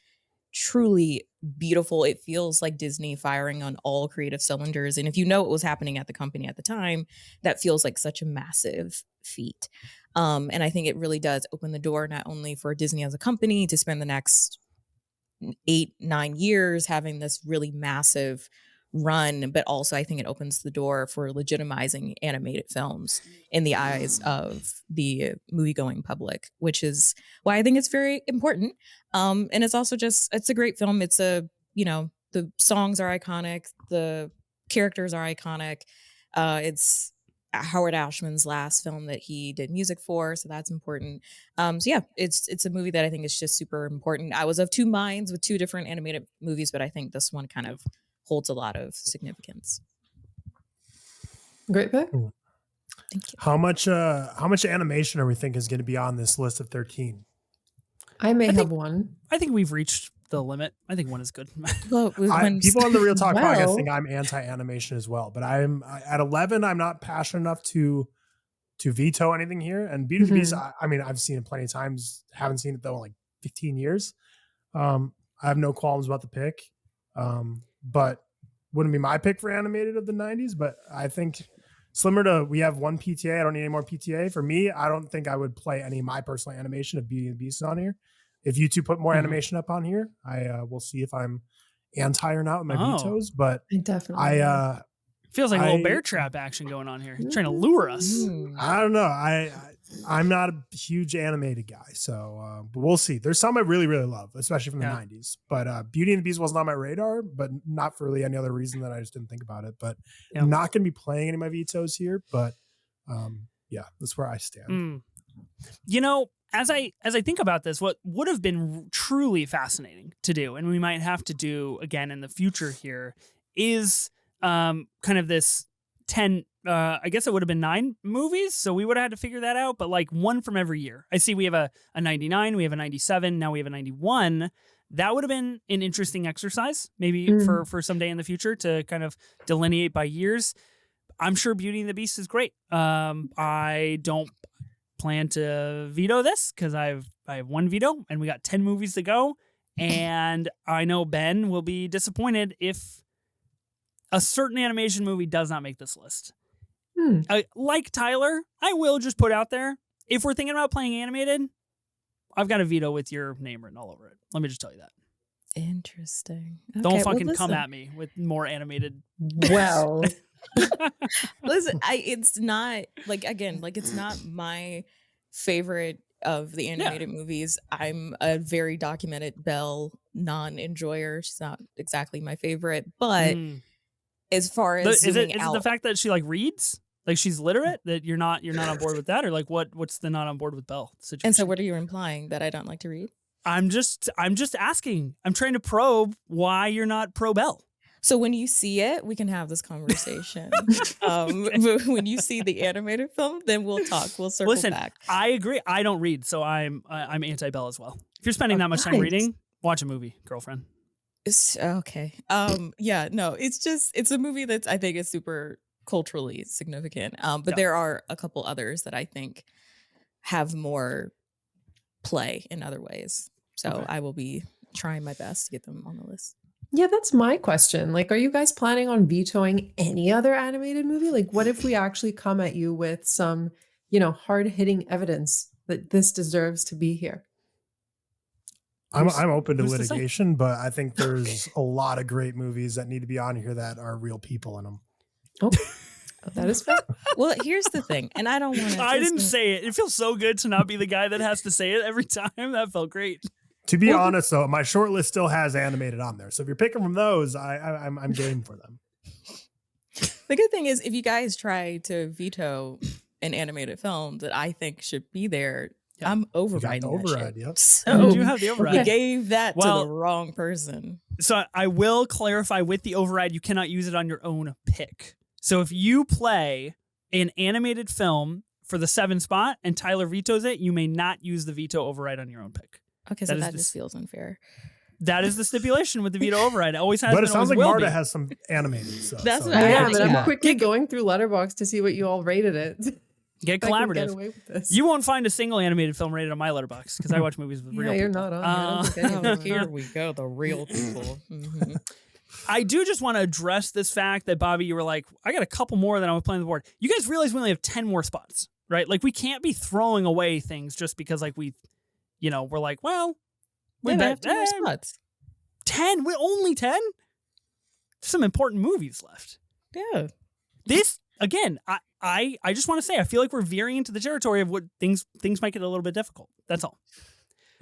truly beautiful. It feels like Disney firing on all creative cylinders. And if you know what was happening at the company at the time, that feels like such a massive feat. And I think it really does open the door not only for Disney as a company to spend the next 8-9 years having this really massive run, but also I think it opens the door for legitimizing animated films in the eyes of the movie-going public, which is why I think it's very important. And it's also it's a great film. It's the songs are iconic, the characters are iconic. It's Howard Ashman's last film that he did music for, so that's important. So yeah, it's a movie that I think is just super important. I was of two minds with 2 different animated movies, but I think this one kind of holds a lot of significance. Great pick. Thank you. How much animation are we thinking is going to be on this list of 13? I have one. I think we've reached the limit. I think 1 is good. People on the Real Talk podcast think I'm anti-animation as well, but I'm at 11. I'm not passionate enough to veto anything here. And Beauty and the Beast, I mean, I've seen it plenty of times. Haven't seen it though in like 15 years. I have no qualms about the pick. But wouldn't be my pick for animated of the 90s. But I think we have 1 PTA. I don't need any more PTA. For me, I don't think I would play any of my personal animation of Beauty and the Beast on here. If you 2 put more animation up on here, I will see if I'm anti or not with my vetoes. But definitely feels like a little bear trap action going on here. He's trying to lure us. I don't know. I'm not a huge animated guy, so but we'll see. There's some I really, really love, especially from the 90s. But Beauty and the Beast wasn't on my radar, but not for really any other reason that I just didn't think about it. But I'm not going to be playing any of my vetoes here. But yeah, that's where I stand. As I think about this, what would have been truly fascinating to do, and we might have to do again in the future here, is kind of this 10. I guess it would have been 9 movies, so we would have had to figure that out. But like 1 from every year. I see we have a 99, we have a 97, now we have a 91. That would have been an interesting exercise, maybe for someday in the future to kind of delineate by years. I'm sure Beauty and the Beast is great. I don't plan to veto this because I have 1 veto and we got 10 movies to go, and I know Ben will be disappointed if a certain animation movie does not make this list. Like Tyler, I will just put out there, if we're thinking about playing animated, I've got a veto with your name written all over it. Let me just tell you that. Interesting. Okay, don't fucking come at me with more animated. Well, listen, it's not it's not my favorite of the animated movies. I'm a very documented Belle non-enjoyer. She's not exactly my favorite, but as far as is it the fact that she like reads? Like she's literate, that you're not on board with that, or like what's the not on board with Belle situation? And so what are you implying, that I don't like to read? I'm just asking. I'm trying to probe why you're not pro Belle. So when you see it, we can have this conversation. But when you see the animated film, then we'll talk. We'll circle back. I agree. I don't read, so I'm anti Belle as well. If you're spending that much time reading, watch a movie, girlfriend. Okay. Yeah, no, it's a movie that I think is super culturally significant. But there are a couple others that I think have more play in other ways. So I will be trying my best to get them on the list. Yeah, that's my question. Like, are you guys planning on vetoing any other animated movie? Like, what if we actually come at you with some, hard-hitting evidence that this deserves to be here? I'm open to litigation, but I think there's a lot of great movies that need to be on here that are real people in them. Okay. That is fair. Well, here's the thing, and I don't want to. I didn't say it. It feels so good to not be the guy that has to say it every time. That felt great. To be honest, though, my short list still has animated on there. So if you're picking from those, I'm game for them. The good thing is, if you guys try to veto an animated film that I think should be there, I'm overriding that shit. Yep. So you have the override. You gave that to the wrong person. So I will clarify with the override, you cannot use it on your own pick. So if you play an animated film for the 7 spot and Tyler vetoes it, you may not use the veto override on your own pick. Okay, so that just feels unfair. That is the stipulation with the veto override. It always has. But it sounds like Marta be. has some animated stuff. That's what I am. But I'm quickly going through Letterboxd to see what you all rated it. Get collaborative. Get away with this. You won't find a single animated film rated on my Letterboxd because I watch movies with real people. You're not on. Here we go, the real people. Mm-hmm. I do just want to address this fact that, Bobbi, you were like, I got a couple more than I was playing the board. You guys realize we only have 10 more spots, right? Like, we can't be throwing away things just because, like, we're like, well, we have 10 more spots. 10? We're only 10? There's some important movies left. Yeah. This, again, I just want to say, I feel like we're veering into the territory of what things might get a little bit difficult. That's all.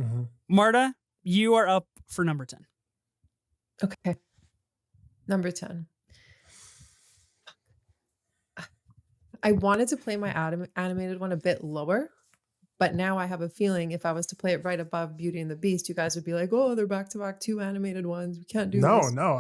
Mm-hmm. Marta, you are up for number 10. Okay. Number 10. I wanted to play my animated one a bit lower, but now I have a feeling if I was to play it right above Beauty and the Beast, you guys would be like, oh, they're back-to-back 2 animated ones. We can't do this. No.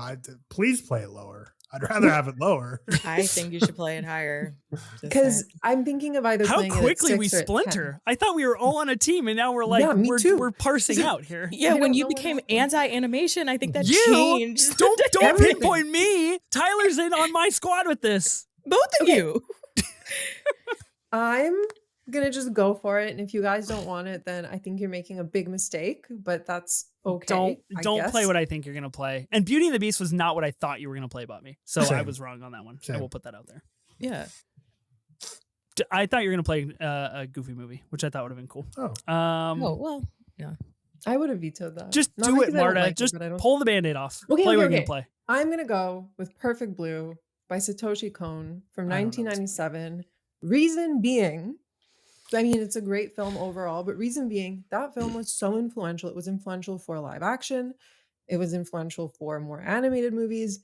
Please play it lower. I'd rather have it lower. I think you should play it higher. Because I'm thinking of either playing quickly it at 6 we or at splinter. 10. I thought we were all on a team, and now we're like, we're parsing out here. Yeah, when you became anti-animation, I think that changed. Don't pinpoint me. Tyler's in on my squad with this. Both of you. I'm gonna just go for it, and if you guys don't want it, then I think you're making a big mistake, but that's okay. Don't play what I think you're gonna play. And Beauty and the Beast was not what I thought you were gonna play, Bobbi. So I was wrong on that one. I will put that out there. Yeah. I thought you were gonna play a Goofy movie, which I thought would have been cool. Well, yeah. I would have vetoed that. Just do it, Marta. Just pull the Band-Aid off. Okay, play what okay. you're gonna play. I'm gonna go with Perfect Blue by Satoshi Kon from 1997. Reason being, I mean, it's a great film overall, but reason being, that film was so influential. It was influential for live action. It was influential for more animated movies.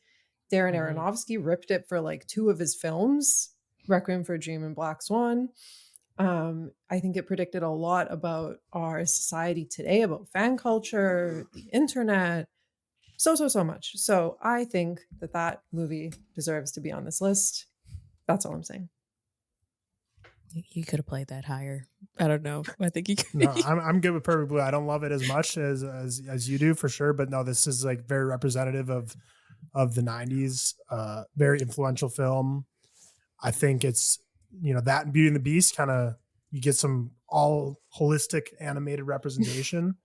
Darren Aronofsky ripped it for like 2 of his films, Requiem for a Dream and Black Swan. I think it predicted a lot about our society today, about fan culture, the internet, so much. So I think that movie deserves to be on this list. That's all I'm saying. You could have played that higher. I don't know. I think you could. No, I'm good with Perfect Blue. I don't love it as much as you do for sure, but no, this is like very representative of the 90s. Very influential film. I think it's, that and Beauty and the Beast kind of, you get some all holistic animated representation.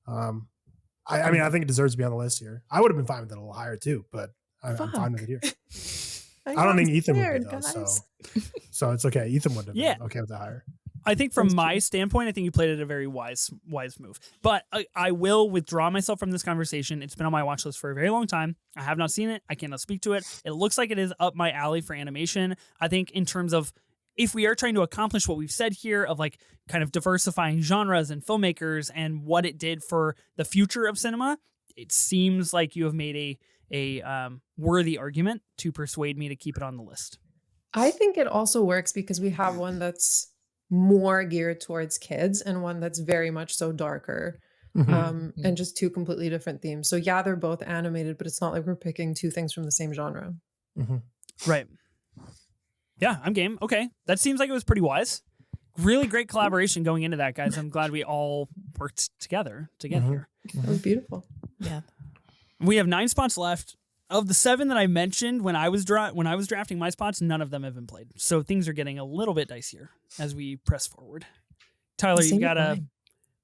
I mean, I think it deserves to be on the list here. I would have been fine with it a little higher too, but I'm fine with it here. I don't think Ethan would be though, so it's okay. Ethan would have been okay with the higher. I think from my standpoint, I think you played it a very wise move. But I will withdraw myself from this conversation. It's been on my watch list for a very long time. I have not seen it. I cannot speak to it. It looks like it is up my alley for animation. I think in terms of if we are trying to accomplish what we've said here of like kind of diversifying genres and filmmakers and what it did for the future of cinema, it seems like you have made a worthy argument to persuade me to keep it on the list. I think it also works because we have one that's more geared towards kids and one that's very much so darker. And just two completely different themes. So yeah, they're both animated, but it's not like we're picking two things from the same genre. Right. Yeah, I'm game. Okay. That seems like it was pretty wise. Really great collaboration going into that, guys. I'm glad we all worked together to get here. That was beautiful. Yeah. We have 9 spots left. Of the 7 that I mentioned when I was drafting my spots, none of them have been played. So things are getting a little bit dicier as we press forward. Tyler, you've got to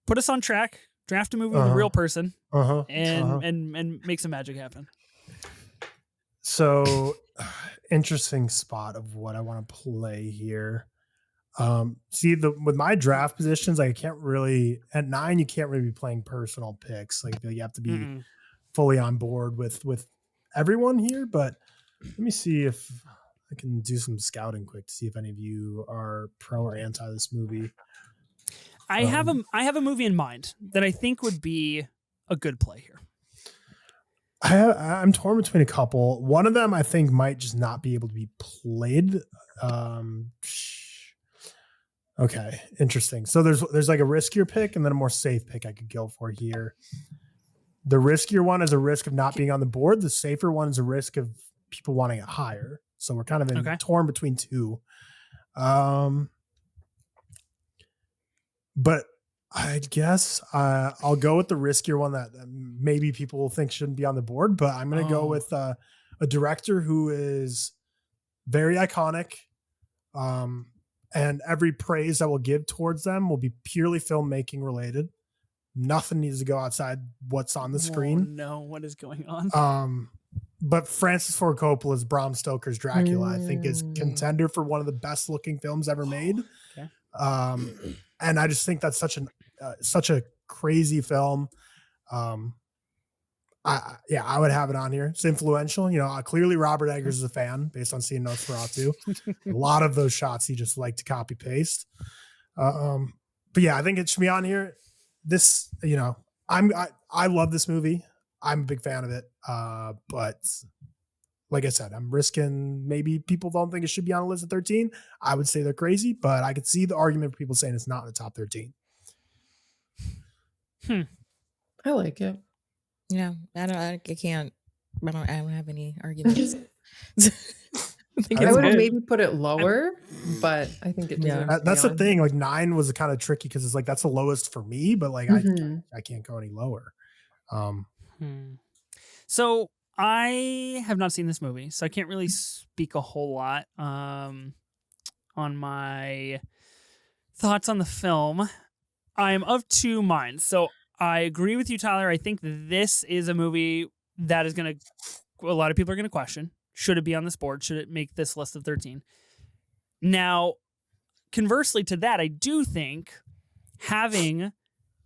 put us on track, draft a movie with a real person, and make some magic happen. So, interesting spot of what I want to play here. With my draft positions, I can't really at 9. You can't really be playing personal picks. Like you have to be fully on board with everyone here. But let me see if I can do some scouting quick to see if any of you are pro or anti this movie. I have a movie in mind that I think would be a good play here. I'm torn between a couple. One of them I think might just not be able to be played. Okay, interesting. So there's like a riskier pick and then a more safe pick I could go for here. The riskier one is a risk of not being on the board. The safer one is a risk of people wanting it higher. So we're kind of torn between two. But I guess I'll go with the riskier one that maybe people will think shouldn't be on the board. But I'm going to go with a director who is very iconic. And every praise that we'll give towards them will be purely filmmaking related. Nothing needs to go outside what's on the screen. Oh, no, what is going on? But Francis Ford Coppola's Bram Stoker's Dracula, I think, is contender for one of the best looking films ever made. Okay. And I just think that's such a crazy film. I would have it on here. It's influential. Clearly Robert Eggers is a fan based on seeing Nosferatu. A lot of those shots he just liked to copy paste. But yeah, I think it should be on here. This, I love this movie. I'm a big fan of it. But like I said, I'm risking maybe people don't think it should be on a list of 13. I would say they're crazy, but I could see the argument for people saying it's not in the top 13. I like it. Yeah, I don't have any arguments. I would have maybe put it lower, but I think it deserves that's the thing. Like 9 was kind of tricky because it's like that's the lowest for me, but like I can't go any lower. So I have not seen this movie, so I can't really speak a whole lot on my thoughts on the film. I am of two minds. So I agree with you, Tyler. I think this is a movie that is a lot of people are going to question. Should it be on this board? Should it make this list of 13? Now, conversely to that, I do think having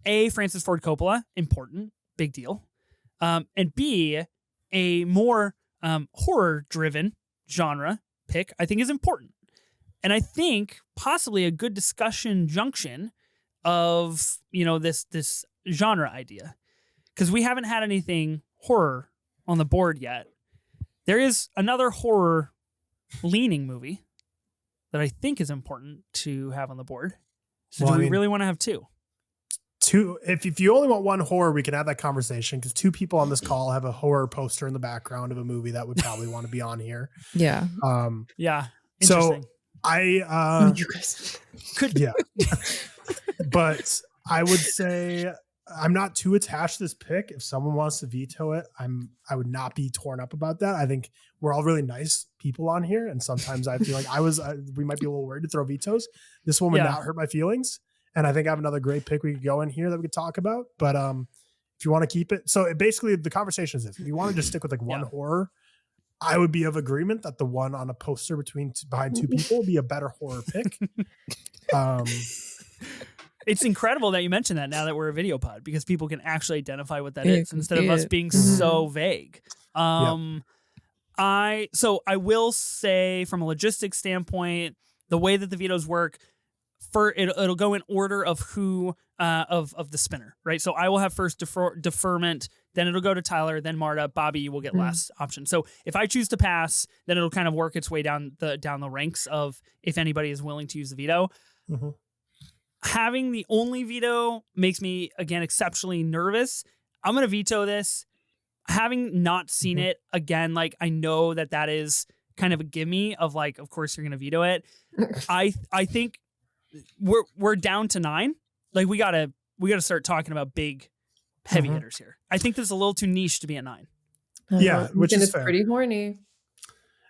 A, Francis Ford Coppola, important, big deal, and B, a more horror-driven genre pick, I think is important. And I think possibly a good discussion junction of, this genre idea, because we haven't had anything horror on the board yet. There is another horror leaning movie that I think is important to have on the board. So do we really want to have two? If you only want one horror, we can have that conversation because two people on this call have a horror poster in the background of a movie that would probably want to be on here. Yeah. Yeah. So you guys could, yeah. But I would say I'm not too attached to this pick. If someone wants to veto it, I would not be torn up about that. I think we're all really nice people on here, and sometimes I feel like we might be a little worried to throw vetoes. This one would not hurt my feelings, and I think I have another great pick we could go in here that we could talk about. But if you want to keep it, so basically the conversation is this: if you want to just stick with like one horror, I would be of agreement that the one on a poster behind two people would be a better horror pick. It's incredible that you mentioned that now that we're a video pod, because people can actually identify what that is instead of us being so vague. I will say from a logistics standpoint, the way that the vetoes work, it'll go in order of who of the spinner, right? So I will have first deferment, then it'll go to Tyler, then Marta, Bobbi, you will get last option. So if I choose to pass, then it'll kind of work its way down the ranks of if anybody is willing to use the veto. Mm-hmm. Having the only veto makes me, again, exceptionally nervous. I'm going to veto this. Having not seen it, again, like I know that is kind of a gimme of like, of course you're going to veto it. I think we're down to 9. Like we gotta start talking about big heavy hitters here. I think this is a little too niche to be a 9. Yeah, which is fair. Pretty horny.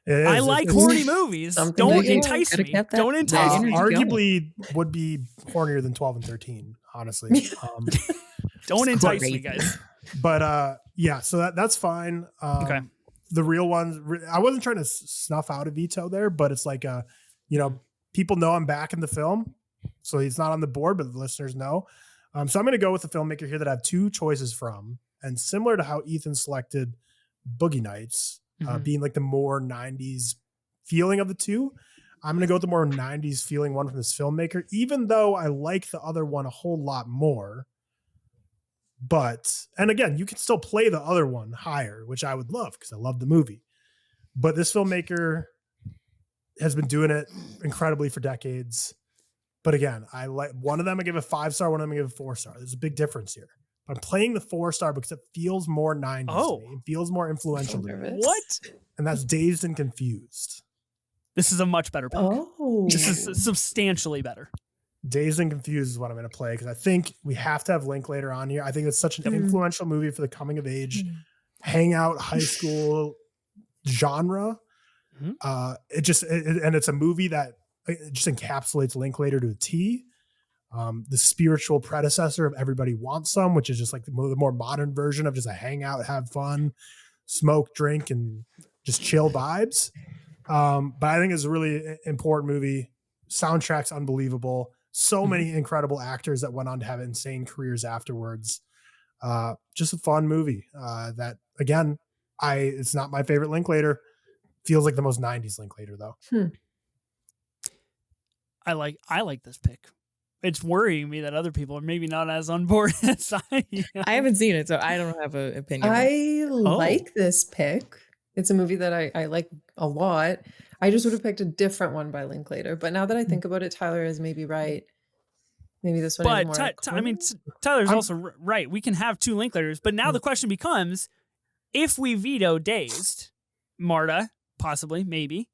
I like horny movies. Don't entice me. Don't entice me. Arguably would be hornier than 12 and 13, honestly. Don't entice me, guys. But yeah, so that's fine. Okay. The real ones, I wasn't trying to snuff out a veto there, but it's like, people know I'm back in the film, so he's not on the board, but the listeners know. So I'm going to go with the filmmaker here that I have 2 choices from, and similar to how Ethan selected Boogie Nights, being like the more 90s feeling of the 2, I'm going to go with the more 90s feeling one from this filmmaker, even though I like the other one a whole lot more. But, and again, you can still play the other one higher, which I would love because I love the movie. But this filmmaker has been doing it incredibly for decades. But again, I like one of them I give a 5-star, one of them I give a 4-star. There's a big difference here. I'm playing the 4-star because it feels more 90s to me. It feels more influential to me. What? And that's Dazed and Confused. This is a much better pick. Oh. This is substantially better. Dazed and Confused is what I'm going to play because I think we have to have Linklater on here. I think it's such an influential movie for the coming of age, hangout, high school genre. And it's a movie that it just encapsulates Linklater to a T. The spiritual predecessor of Everybody Wants Some, which is just like the more modern version of just a hangout, have fun, smoke, drink, and just chill vibes. But I think it's a really important movie. Soundtrack's unbelievable. So many incredible actors that went on to have insane careers afterwards. Just a fun movie that, again, it's not my favorite Linklater. Feels like the most 90s Linklater, though. I like this pick. It's worrying me that other people are maybe not as on board as I am. I haven't seen it, so I don't have an opinion. I like this pick. It's a movie that I like a lot. I just would have picked a different one by Linklater. But now that I think about it, Tyler is maybe right. Maybe this one is more. Tyler's also right. We can have 2 Linklaters, but now the question becomes, if we veto Dazed, Marta, possibly, maybe,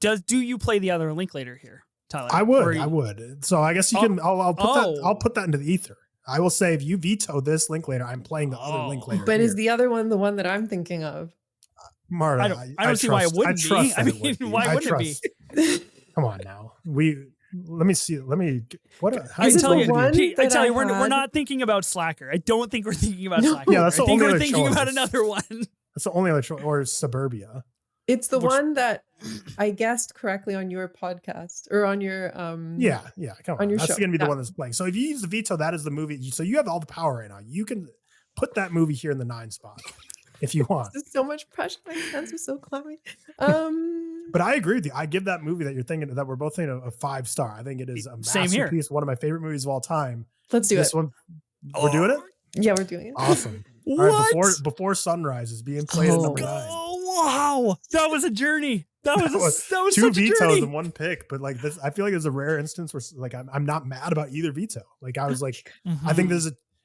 do you play the other Linklater here, Tyler? I would. So I guess you can. I'll put that into the ether. I will say if you veto this Linklater, I'm playing the other Linklater. But is the other one the one that I'm thinking of? Marta, I don't see why it wouldn't be. I mean, why wouldn't it be? Come on now. Let me see. I tell you, we're not thinking about Slacker. I don't think we're thinking about Slacker. Yeah, that's the only we're thinking about another one. That's the only other choice, or Suburbia. It's the one that I guessed correctly on your podcast or on your come on. On your that's show. Gonna be the one that's playing. So if you use the veto, that is the movie. So you have all the power right now. You can put that movie here in the 9 spot if you want. There's so much pressure. My hands are so clammy. But I agree with you. I give that movie that you're thinking that we're both thinking a 5-star. I think it is a masterpiece. One of my favorite movies of all time. Let's do this it. One, we're doing it. Yeah, we're doing it. Awesome. What? All right, before Sunrise is being played at number 9. Oh wow, that was a journey. That was 2 such vetoes a journey. in one pick. But like this, I feel like there's a rare instance where like I'm not mad about either veto. Like I was like, I think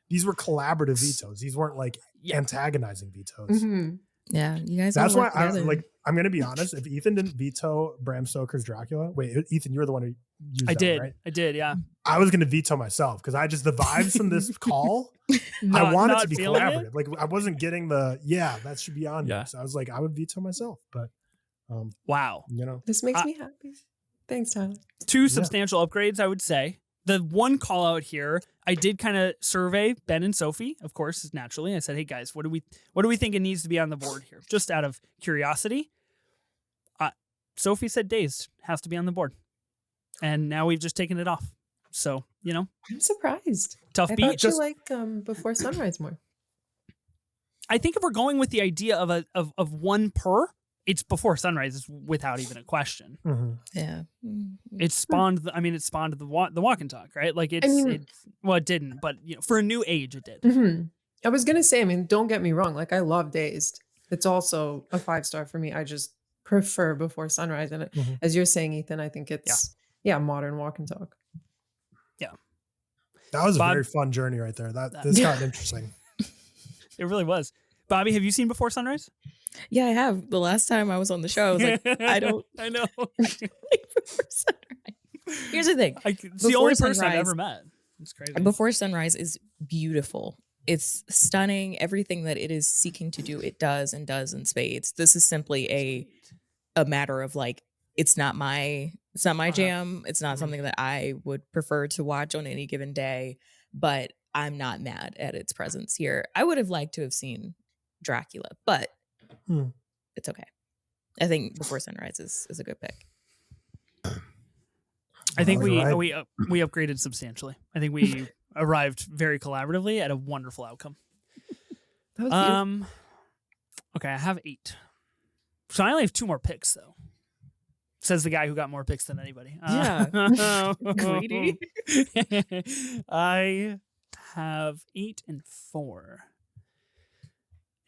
these were collaborative vetoes. These weren't like antagonizing vetoes. Yeah, you guys. That's why I'm going to be honest. If Ethan didn't veto Bram Stoker's Dracula, wait, Ethan, you were the one who used that one, right? I did. Yeah. I was going to veto myself because the vibes from this call, I wanted it to be collaborative. Like I wasn't getting that should be on here. So I was like, I would veto myself, but wow, this makes me happy. Thanks, Tyler. 2 substantial upgrades, I would say. The one call out here, I did kind of survey Ben and Sophie, of course, naturally. I said, hey guys, what do we think it needs to be on the board here? Just out of curiosity. Sophie said Dazed has to be on the board. And now we've just taken it off. So, I'm surprised. Tough beat. I thought you like Before Sunrise more. I think if we're going with the idea of one per, it's Before Sunrise without even a question. Yeah. It spawned the walk and talk, right? Like it didn't, but for a new age it did. I was gonna say, I mean, don't get me wrong. Like, I love Dazed. It's also a 5-star for me. I just prefer Before Sunrise. And as you're saying, Ethan, I think it's modern walk and talk. Yeah. That was Bob, a very fun journey right there. This got interesting. It really was. Bobby, have you seen Before Sunrise? Yeah, I have. The last time I was on the show, I was like, I know. Before Sunrise. Here's the thing. It's the only person I've ever met. It's crazy. Before Sunrise is beautiful. It's stunning. Everything that it is seeking to do, it does and does in spades. This is simply a matter of like, it's not my jam. It's not something that I would prefer to watch on any given day, but I'm not mad at its presence here. I would have liked to have seen Dracula, but it's okay. I think Before Sunrise is a good pick. I think we upgraded substantially. I think we arrived very collaboratively at a wonderful outcome. That was beautiful. Okay, I have 8. So I only have 2 more picks, though. Says the guy who got more picks than anybody. Yeah. Greedy. I have 8 and 4.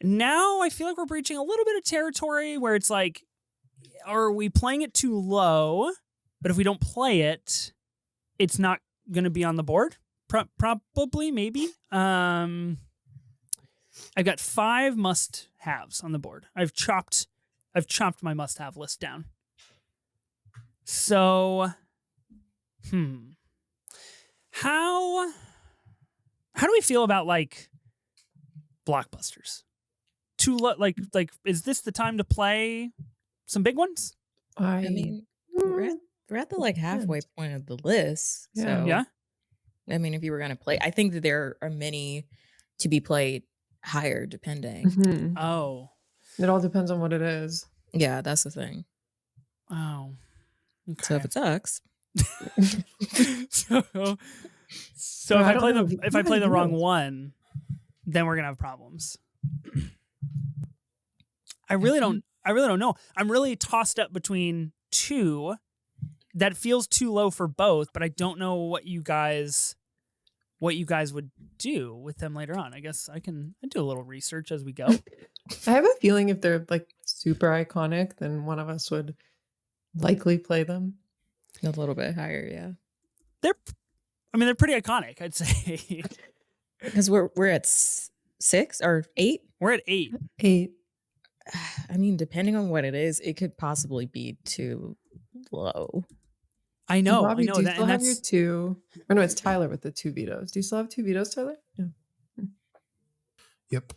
Now I feel like we're breaching a little bit of territory where it's like, are we playing it too low? But if we don't play it, it's not going to be on the board. Probably, maybe. I've got 5 must-haves on the board. I've chopped my must-have list down. So, how do we feel about like blockbusters? Too like is this the time to play some big ones? I mean, we're at the like halfway point of the list. So yeah. I mean, if you were going to play, I think that there are many to be played higher, depending. Mm-hmm. Oh, it all depends on what it is. Yeah, that's the thing. Oh, okay. So if it sucks, so if I play the wrong one, then we're gonna have problems. I really don't know. I'm really tossed up between 2 that feels too low for both, but I don't know what you guys would do with them later on. I guess I do a little research as we go. I have a feeling if they're like super iconic, then one of us would likely play them a little bit higher. Yeah, they're pretty iconic, I'd say. Because we're at 6 or 8. We're at 8. 8. I mean, depending on what it is, it could possibly be too low. I know. Bobbi, I know do you that. still have your 2? Or no, it's Tyler with the 2 vetoes. Do you still have 2 vetoes, Tyler? Yeah. Yep.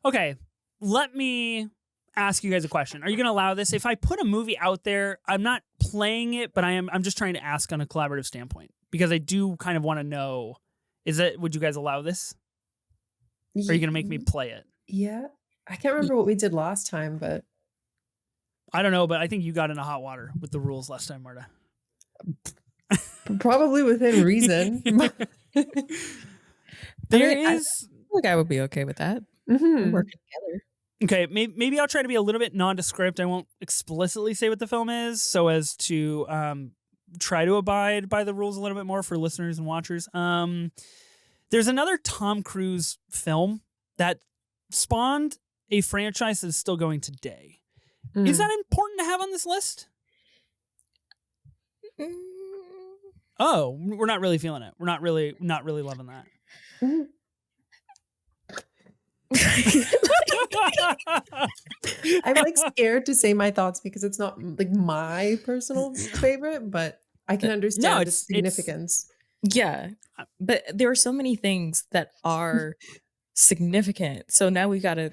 Okay, let me ask you guys a question. Are you going to allow this? If I put a movie out there, I'm not playing it, but I'm just trying to ask on a collaborative standpoint because I do kind of want to know. Would you guys allow this? Or are you going to make me play it? Yeah. I can't remember what we did last time, but I don't know, but I think you got into hot water with the rules last time, Marta. Probably within reason. I think I would be okay with that. Mm-hmm. Working together. Okay, maybe I'll try to be a little bit nondescript. I won't explicitly say what the film is so as to try to abide by the rules a little bit more for listeners and watchers. There's another Tom Cruise film that spawned a franchise that is still going today. Is that important to have on this list? Oh, we're not really feeling it. We're not really loving that. I'm like scared to say my thoughts because it's not like my personal favorite, but I can understand its significance. Yeah, but there are so many things that are significant. So now we got to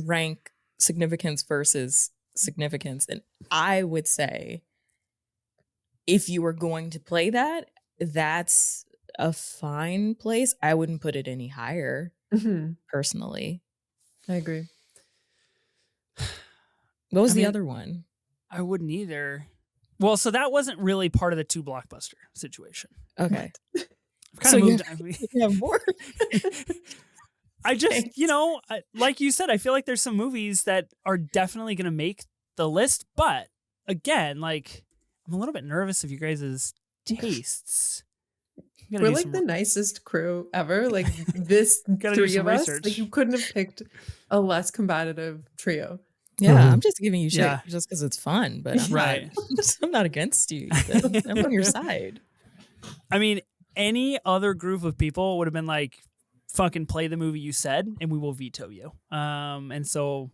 rank significance versus significance. And I would say if you were going to play that, that's a fine place. I wouldn't put it any higher, personally. I agree. What was the other one? I wouldn't either. Well, so that wasn't really part of the 2 blockbuster situation. Okay. I've kind of moved. You have more. I just, like you said, I feel like there's some movies that are definitely going to make the list. But again, like, I'm a little bit nervous of you guys' tastes. We're like the nicest crew ever. Like this three of us, like you couldn't have picked a less combative trio. Yeah, I'm just giving you shit just because it's fun, but I'm not against you. I'm on your side. I mean, any other group of people would have been like, fucking play the movie you said and we will veto you. And so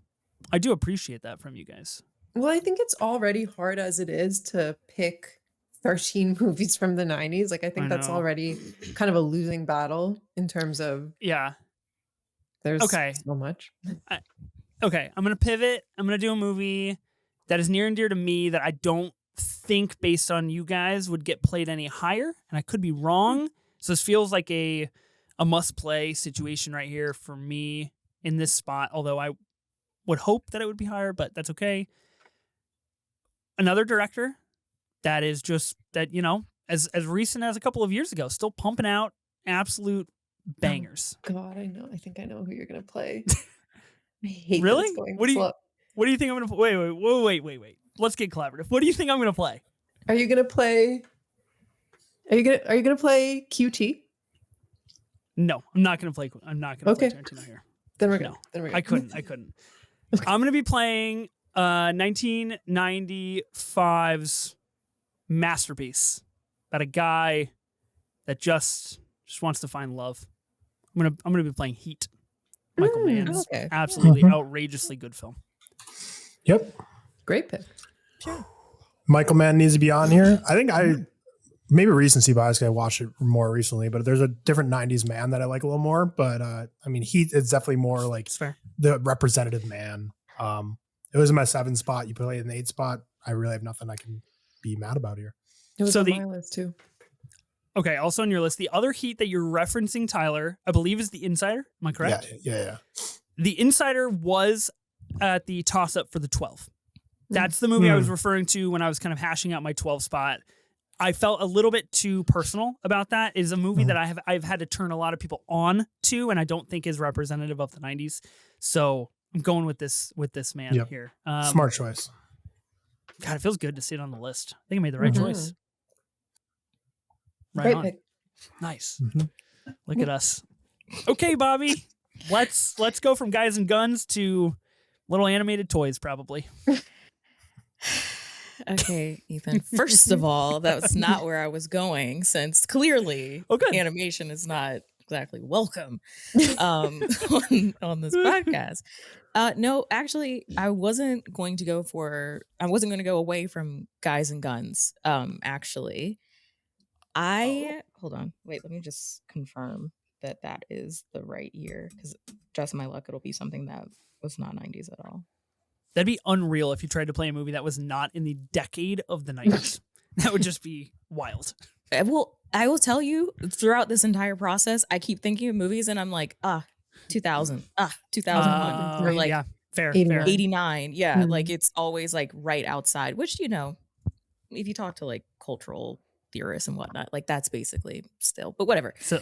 I do appreciate that from you guys. Well, I think it's already hard as it is to pick 13 movies from the 90s. Like I think that's already kind of a losing battle in terms of there's so much. Okay, I'm going to pivot. I'm going to do a movie that is near and dear to me that I don't think based on you guys would get played any higher, and I could be wrong. So this feels like a must play situation right here for me in this spot, although I would hope that it would be higher, but that's okay. Another director that is just that, you know, as recent as a couple of years ago, still pumping out absolute bangers. Oh, God, I know. I think I know who you're going to play. I hate really? What do you think I'm going to play? Wait. Let's get collaborative. What do you think I'm going to play? Are you going to play? Are you going to play QT? No, I'm not going to play. I'm not going to play Tarantino here. Then we're good. I couldn't. Okay. I'm going to be playing 1995's masterpiece about a guy that just wants to find love. I'm going to be playing Heat. Michael Mann's absolutely outrageously good film. Yep. Great pick. Sure. Michael Mann needs to be on here. I think maybe recency bias, I watched it more recently, but there's a different 90s man that I like a little more. But I mean, it's definitely more like the representative man. It was in my 7 spot. You played in the 8 spot. I really have nothing I can be mad about here. It was on my list too. Okay, also on your list, the other Heat that you're referencing, Tyler, I believe is The Insider. Am I correct? Yeah. The Insider was at the toss-up for the 12. That's the movie I was referring to when I was kind of hashing out my 12 spot. I felt a little bit too personal about that. It is a movie that I've had to turn a lot of people on to, and I don't think is representative of the 90s. So I'm going with this man here. Smart choice. God, it feels good to see it on the list. I think I made the right choice. Right Great on. pick. Nice. Look at us. Okay, Bobbi. Let's go from guys and guns to little animated toys, probably. Okay, Ethan. First of all, that's not where I was going, since clearly animation is not exactly welcome on this podcast. No, actually, I wasn't going to go away from guys and guns. Actually, hold on, wait, let me just confirm that is the right year, because just my luck, it'll be something that was not 90s at all. That'd be unreal if you tried to play a movie that was not in the decade of the 90s. That would just be wild. Well, I will tell you, throughout this entire process, I keep thinking of movies and I'm like, 2000, 2001, or like fair, 89. Yeah, like it's always like right outside, which, you know, if you talk to like cultural theorists and whatnot, like that's basically still, but whatever. So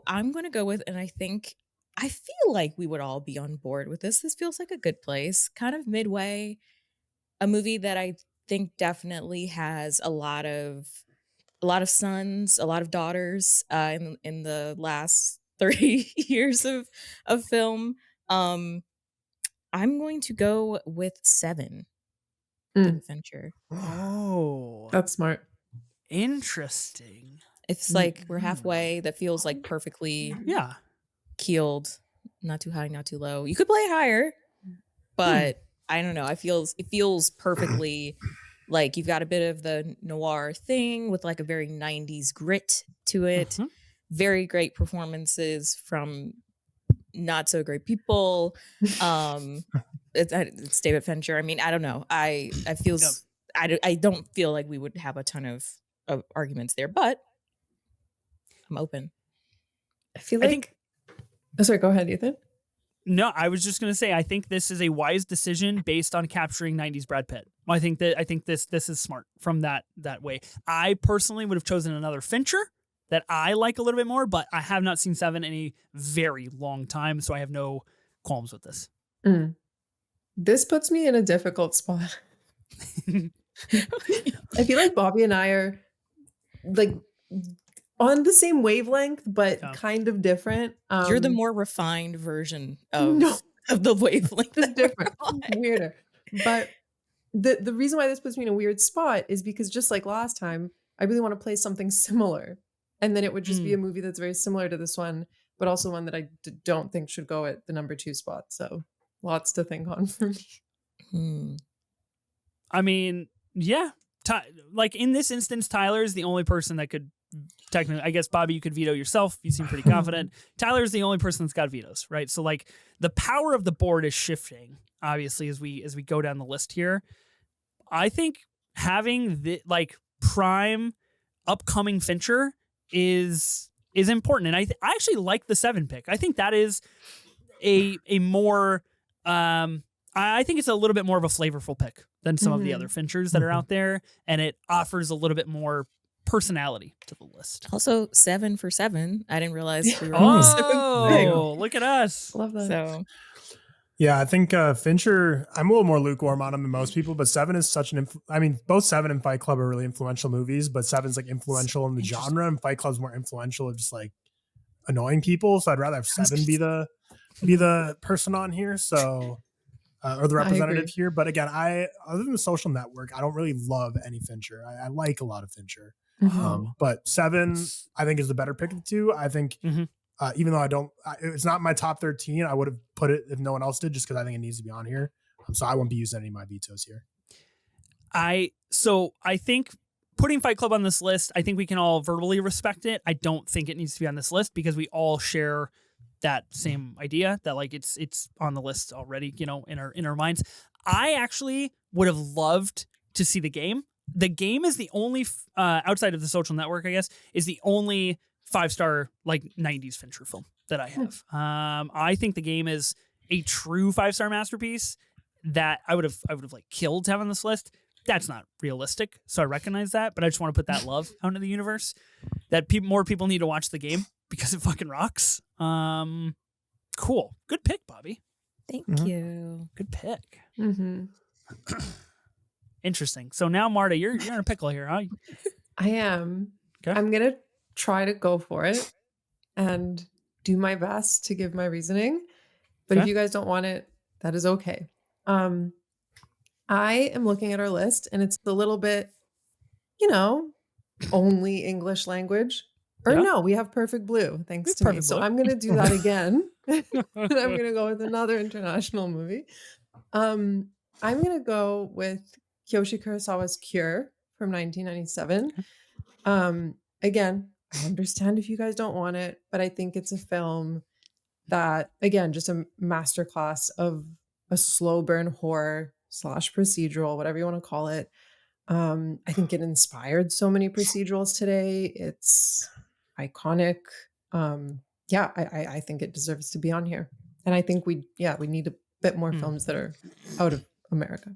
I'm going to go with, and I feel like we would all be on board with this. This feels like a good place, kind of midway, a movie that I think definitely has a lot of sons, a lot of daughters in the last 30 years of film. I'm going to go with 7. Adventure. Oh, that's smart. Interesting. It's like we're halfway. That feels like perfectly keeled, not too high, not too low. You could play higher, but I don't know. It feels perfectly like you've got a bit of the noir thing with like a very 90s grit to it. Very great performances from not so great people. It's David Fincher. I mean, I don't know. I don't feel like we would have a ton of arguments there, but I'm open. Sorry, go ahead, Ethan. No, I was just going to say, I think this is a wise decision based on capturing 90s Brad Pitt. I think this is smart from that way. I personally would have chosen another Fincher that I like a little bit more, but I have not seen 7 in a very long time, so I have no qualms with this. This puts me in a difficult spot. I feel like Bobbi and I are like on the same wavelength, but Yeah. kind of different. You're the more refined version of, No. of the wavelength. Just that we're different, on. weirder. But the reason why this puts me in a weird spot is because just like last time, I really want to play something similar. And then it would just be a movie that's very similar to this one, but also one that I don't think should go at the number 2 spot. So lots to think on for me. I mean, yeah. Like in this instance, Tyler is the only person that could technically, I guess, Bobbi, you could veto yourself. You seem pretty confident. Tyler is the only person that's got vetoes, right? So like the power of the board is shifting, obviously, as we go down the list here. I think having the like prime upcoming Fincher is important. And I actually like the 7 pick. I think that is a more I think it's a little bit more of a flavorful pick than some of the other Finchers that are out there, and it offers a little bit more personality to the list. Also, 7 for 7. I didn't realize we were on the 7th pick. Oh, look at us. Love that. So Yeah, I think Fincher, I'm a little more lukewarm on him than most people, but 7 is such an, I mean, both 7 and Fight Club are really influential movies, but 7's like influential in the genre, and Fight Club's more influential of just like annoying people. So I'd rather have 7 be the person on here. So, or the representative here. But again, other than The Social Network, I don't really love any Fincher. I like a lot of Fincher. But 7, I think, is the better pick of the two. I think, even though it's not my top 13, I would have put it if no one else did, just because I think it needs to be on here. So I won't be using any of my vetoes here. I think putting Fight Club on this list, I think we can all verbally respect it. I don't think it needs to be on this list because we all share that same idea that like it's on the list already, you know, in our minds. I actually would have loved to see The Game. The Game is the only outside of The Social Network, I guess, is the only 5-star like 90s Fincher film that I have. I think The Game is a true 5-star masterpiece that I would have like killed to have on this list. That's not realistic, so I recognize that, but I just want to put that love out into the universe that more people need to watch The Game because it fucking rocks. Cool. Good pick, Bobbi. thank you. Good pick. Interesting. So now, Marta, you're in a pickle here, huh? I am. Okay. I'm going to try to go for it and do my best to give my reasoning. But if you guys don't want it, that is okay. I am looking at our list and it's a little bit, you know, only English language. Or no, we have Perfect Blue, thanks to me. So I'm going to do that again. And I'm going to go with another international movie. I'm going to go with Kiyoshi Kurosawa's Cure from 1997. Again, I understand if you guys don't want it, but I think it's a film that, again, just a masterclass of a slow burn horror / procedural, whatever you want to call it. I think it inspired so many procedurals today. It's iconic. I think it deserves to be on here. And I think we need a bit more films that are out of America.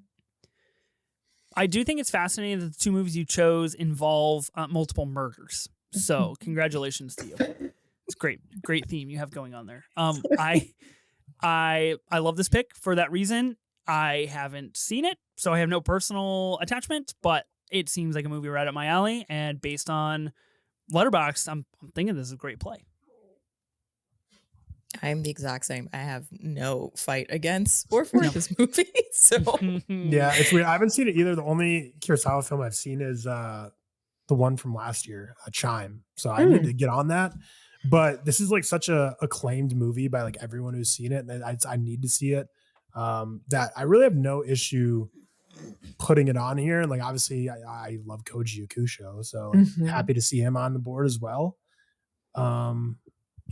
I do think it's fascinating that the 2 movies you chose involve multiple murders. So congratulations to you. It's great theme you have going on there. I love this pick for that reason. I haven't seen it, so I have no personal attachment, but it seems like a movie right up my alley. And based on Letterboxd, I'm thinking this is a great play. I'm the exact same. I have no fight against or for this movie. So Yeah, it's weird. I haven't seen it either. The only Kurosawa film I've seen is the one from last year, Chime. So I need to get on that. But this is like such a acclaimed movie by like everyone who's seen it, and I need to see it. That I really have no issue putting it on here. And like obviously I love Koji Yakusho, so happy to see him on the board as well.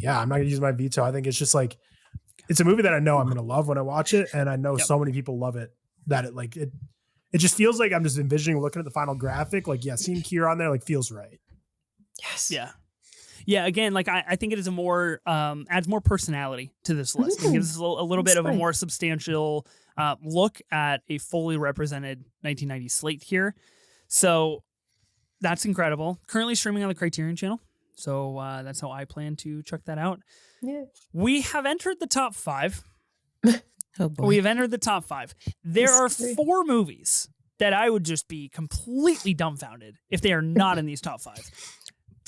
Yeah, I'm not gonna use my veto. I think it's just like it's a movie that I know I'm gonna love when I watch it, and I know so many people love it that it just feels like I'm just envisioning looking at the final graphic, like seeing Kier on there like feels right. Yes. Yeah. Again, like I think it is a more adds more personality to this list. It gives us a little bit of a more substantial look at a fully represented 1990s slate here. So that's incredible. Currently streaming on the Criterion channel. So that's how I plan to check that out. Yeah. We have entered the top 5. oh boy. We have entered the top 5. There are 4 movies that I would just be completely dumbfounded if they are not in these top 5.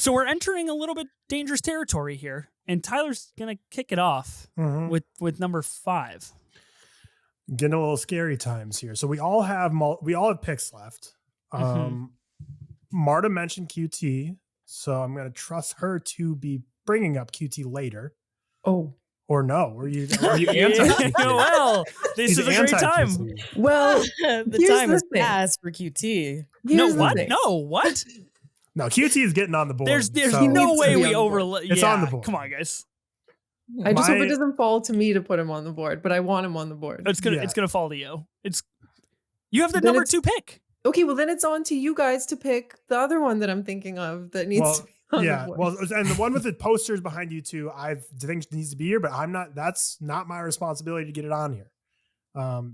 So we're entering a little bit dangerous territory here, and Tyler's gonna kick it off with number 5. Getting a little scary times here. So we all have picks left. Marta mentioned QT, so I'm gonna trust her to be bringing up QT later. Oh. Or no? Are you anti? Well, this is a great time. Well, the time is past for QT. No, what? No, what? No, QT is getting on the board. There's so no way we overlook. It's on the board. Come on, guys. I just hope it doesn't fall to me to put him on the board, but I want him on the board. It's gonna fall to you. You have the number 2 pick. Okay, well then it's on to you guys to pick the other one that I'm thinking of that needs to be on the board. Well, and the one with the posters behind you two, I think needs to be here, but I'm not. That's not my responsibility to get it on here.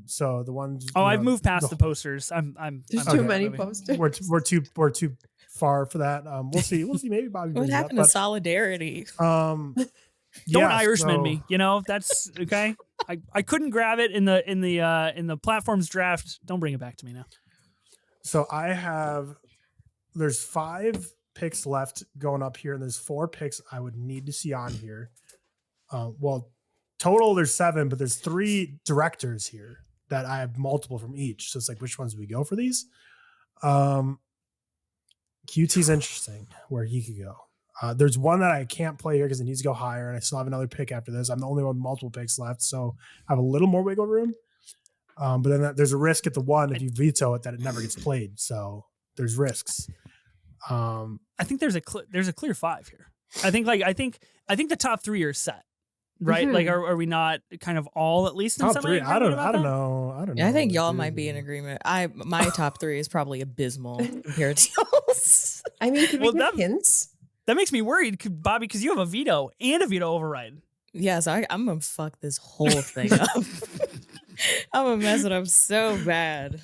So the ones. I've moved past the posters. There's too many posters. We're too far for that. We'll see. Maybe Bobby. What happened to solidarity? Don't Irishman me. That's okay. I couldn't grab it in the platforms draft. Don't bring it back to me now. So there's 5 picks left going up here, and there's 4 picks I would need to see on here. Total there's 7, but there's 3 directors here that I have multiple from each. So it's like, which ones do we go for these? QT's interesting where he could go. There's one that I can't play here because it needs to go higher, and I still have another pick after this. I'm the only one with multiple picks left, so I have a little more wiggle room. But then there's a risk at the one if you veto it that it never gets played. So there's risks. I think there's a clear 5 here. I think the top 3 are set, right? Like, are we not kind of all at least in top 3? I don't know. I think y'all might be in agreement. My top 3 is probably abysmal compared to y'all's. I mean, can we get hints? That makes me worried, Bobbi, because you have a veto and a veto override. Yes, I'm gonna fuck this whole thing up. I'm gonna mess it up so bad.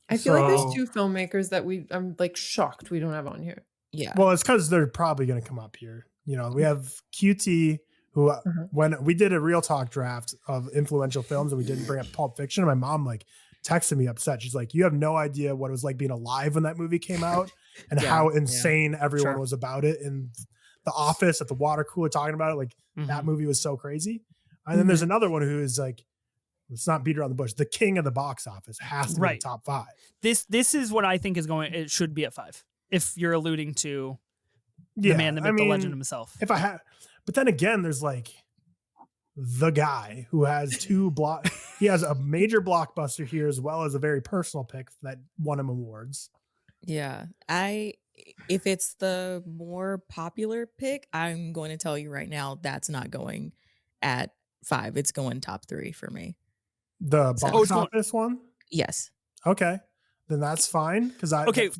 I feel like there's 2 filmmakers that I'm like shocked we don't have on here. Yeah. Well, it's because they're probably going to come up here. We have QT, who when we did a Real Talk draft of influential films and we didn't bring up Pulp Fiction, and my mom texted me upset. She's like, "You have no idea what it was like being alive when that movie came out, and how insane everyone was about it in the office at the water cooler talking about it. Like that movie was so crazy." And then there's another one who is like, let's not beat around the bush. The king of the box office has to be in the top 5. This is what I think is going. It should be at 5. If you're alluding to the man, the myth, the legend himself. But then again, there's like the guy who has 2 he has a major blockbuster here as well as a very personal pick that won him awards. Yeah, if it's the more popular pick, I'm going to tell you right now that's not going at 5. It's going top 3 for me. The box office one? Yes. Okay. Then that's fine. Okay.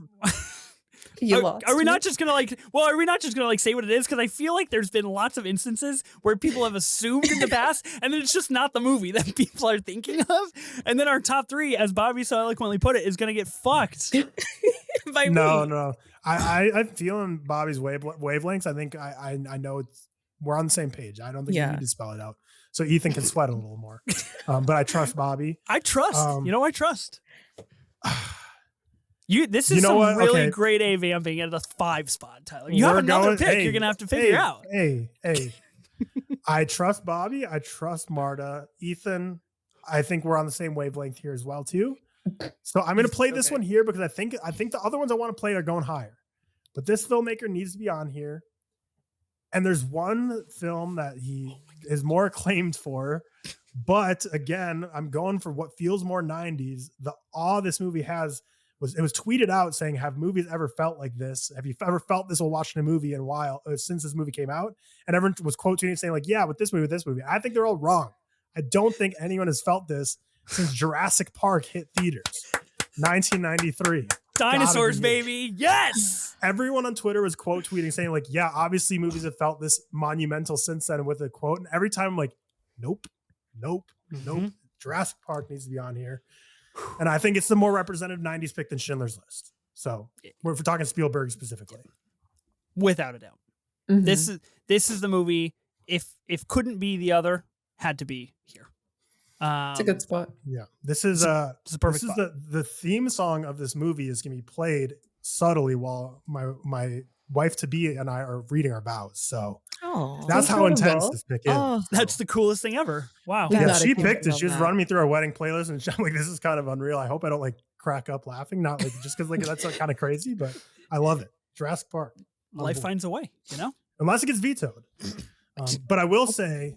Are we not just gonna say what it is? Because I feel like there's been lots of instances where people have assumed in the past, and then it's just not the movie that people are thinking of. And then our top 3, as Bobbi so eloquently put it, is gonna get fucked. By No. I'm feeling Bobby's wavelengths. I think I know we're on the same page. I don't think we need to spell it out. So Ethan can sweat a little more. But I trust Bobbi. I trust. I trust. This is some really great A vamping at the 5 spot, Tyler. You have another pick you're going to have to figure out. Hey. I trust Bobbi. I trust Marta. Ethan, I think we're on the same wavelength here as well, too. So I'm going to play this one here because I think the other ones I want to play are going higher. But this filmmaker needs to be on here. And there's one film that he is more acclaimed for. But again, I'm going for what feels more 90s. The awe this movie has was tweeted out saying, "Have movies ever felt like this? Have you ever felt this while watching a movie in a while since this movie came out?" And everyone was quote tweeting saying like, "Yeah, with this movie." I think they're all wrong. I don't think anyone has felt this since Jurassic Park hit theaters, 1993. Dinosaurs, baby. Yes. Everyone on Twitter was quote tweeting saying like, "Yeah, obviously movies have felt this monumental since then," with a quote. And every time I'm like, nope. Jurassic Park needs to be on here. And I think it's the more representative 90s pick than Schindler's List. So if we're talking Spielberg specifically. Without a doubt. This is the movie. If couldn't be the other, had to be here. It's a good spot. Yeah. This is a perfect spot. The theme song of this movie is going to be played subtly while my wife to be and I are reading our vows. So Oh, that's how intense incredible. this pick is. Oh, That's the coolest thing ever. Wow. Yeah, Gotta she keep picked it. it She was on that. running me through our wedding playlist, and I'm like, "This is kind of unreal." I hope I don't like crack up laughing, not like just because like that's like, kind of crazy, but I love it. Jurassic Park, Life finds a way, you know? unless it gets vetoed. But I will say,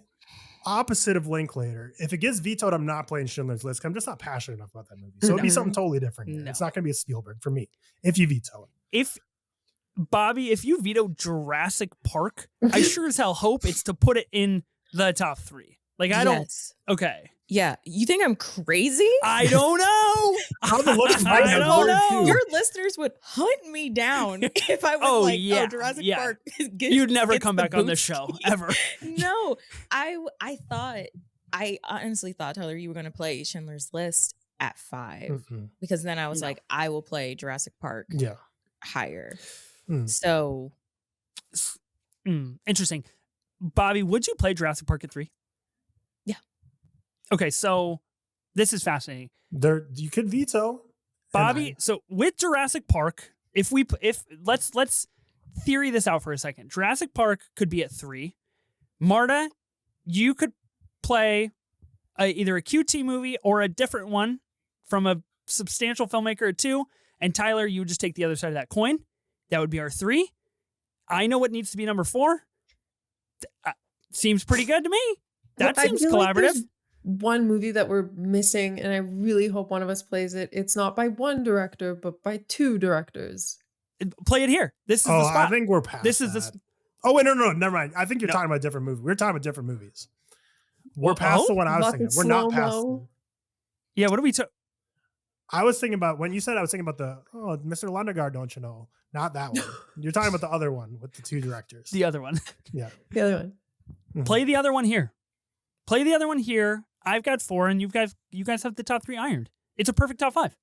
opposite of Linklater, if it gets vetoed, I'm not playing Schindler's List. 'Cause I'm just not passionate enough about that movie, so it'd be something totally different. No. It's not going to be a Spielberg for me if you veto it. If Bobby, if you veto Jurassic Park, I sure as hell hope it's to put it in the top 3. Like I don't. yes. Okay. Yeah, you think I'm crazy? I don't know. How the look of my I head don't word know. too. Your listeners would hunt me down if I was Jurassic Park. You'd never gets come the back on this boost. show ever. No, I honestly thought, Tyler, you were going to play Schindler's List at 5 because then I was No. like, I will play Jurassic Park Yeah. higher. Mm. So Interesting. Bobby, would you play Jurassic Park at 3? Yeah. Okay, so this is fascinating. There, you could veto. Bobby, so with Jurassic Park, if let's theory this out for a second. Jurassic Park could be at 3. Marta, you could play either a QT movie or a different one from a substantial filmmaker at 2. And Tyler, you would just take the other side of that coin. That would be our 3. I know what needs to be number 4. Seems pretty good to me. That I seems feel like collaborative. there's one movie that we're missing, and I really hope one of us plays it. It's not by one director, but by 2 directors. Play it here. This is the spot. I think we're past. This is that. this. Oh wait, no, never mind. I think you're No. talking about a different movie. We're talking about different movies. We're Well, past oh? the one I was Lots of thinking. We're not past. slow-mo. Yeah, what are we talking? I was thinking about when you said I was thinking about the Mr. Lundegaard, don't you know? Not that one. You're talking about the other one with the 2 directors. The other one. Yeah. The other one. Mhm. Play the other one here. Play the other one here. I've got 4, and you guys have the top 3 ironed. It's a perfect top 5.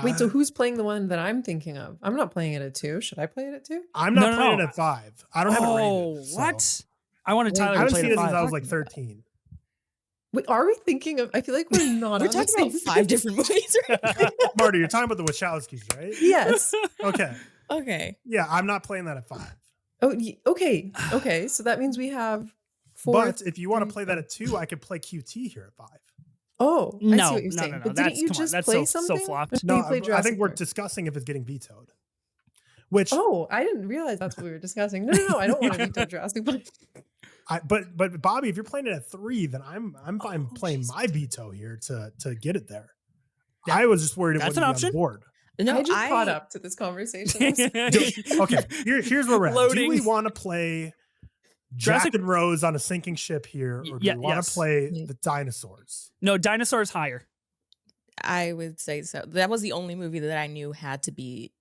Wait, so who's playing the one that I'm thinking of? I'm not playing it at 2. Should I play it at 2? I'm not No. playing it at 5. I don't have it Oh, rated. so- what? I wanted Wait, Tyler I to haven't play seen it it at since 5. I was like 13. Wait, are we thinking of? I feel like we're not. we're on the talking about same 5 page. different movies right now. Marta, you're talking about the Wachowskis, right? Yes. Okay. Okay. Yeah, I'm not playing that at 5. Oh, okay. Okay. So that means we have 4. But if you want to play that at 2, I could play QT here at 5. Oh, I No, see what you're no, saying. no, no. But That's- didn't you come on, just that's play so something? flopped. Or did No, you play I Jurassic think we're Park? discussing if it's getting vetoed. Which Oh, I didn't realize that's what we were discussing. No. I don't want to veto Jurassic Park. but Bobby, if you're playing it at 3, then I'm fine playing my veto here to get it there. Yeah. I was just worried it That's wouldn't an be option. on the board. No, I just caught up to this conversation. I'm sorry. Okay, here's where we're at. Loading. Do we want to play Jurassic- Jack and Rose on a sinking ship here, or do Yeah, we want yes. to play the dinosaurs? No, dinosaurs higher. I would say so. That was the only movie that I knew had to be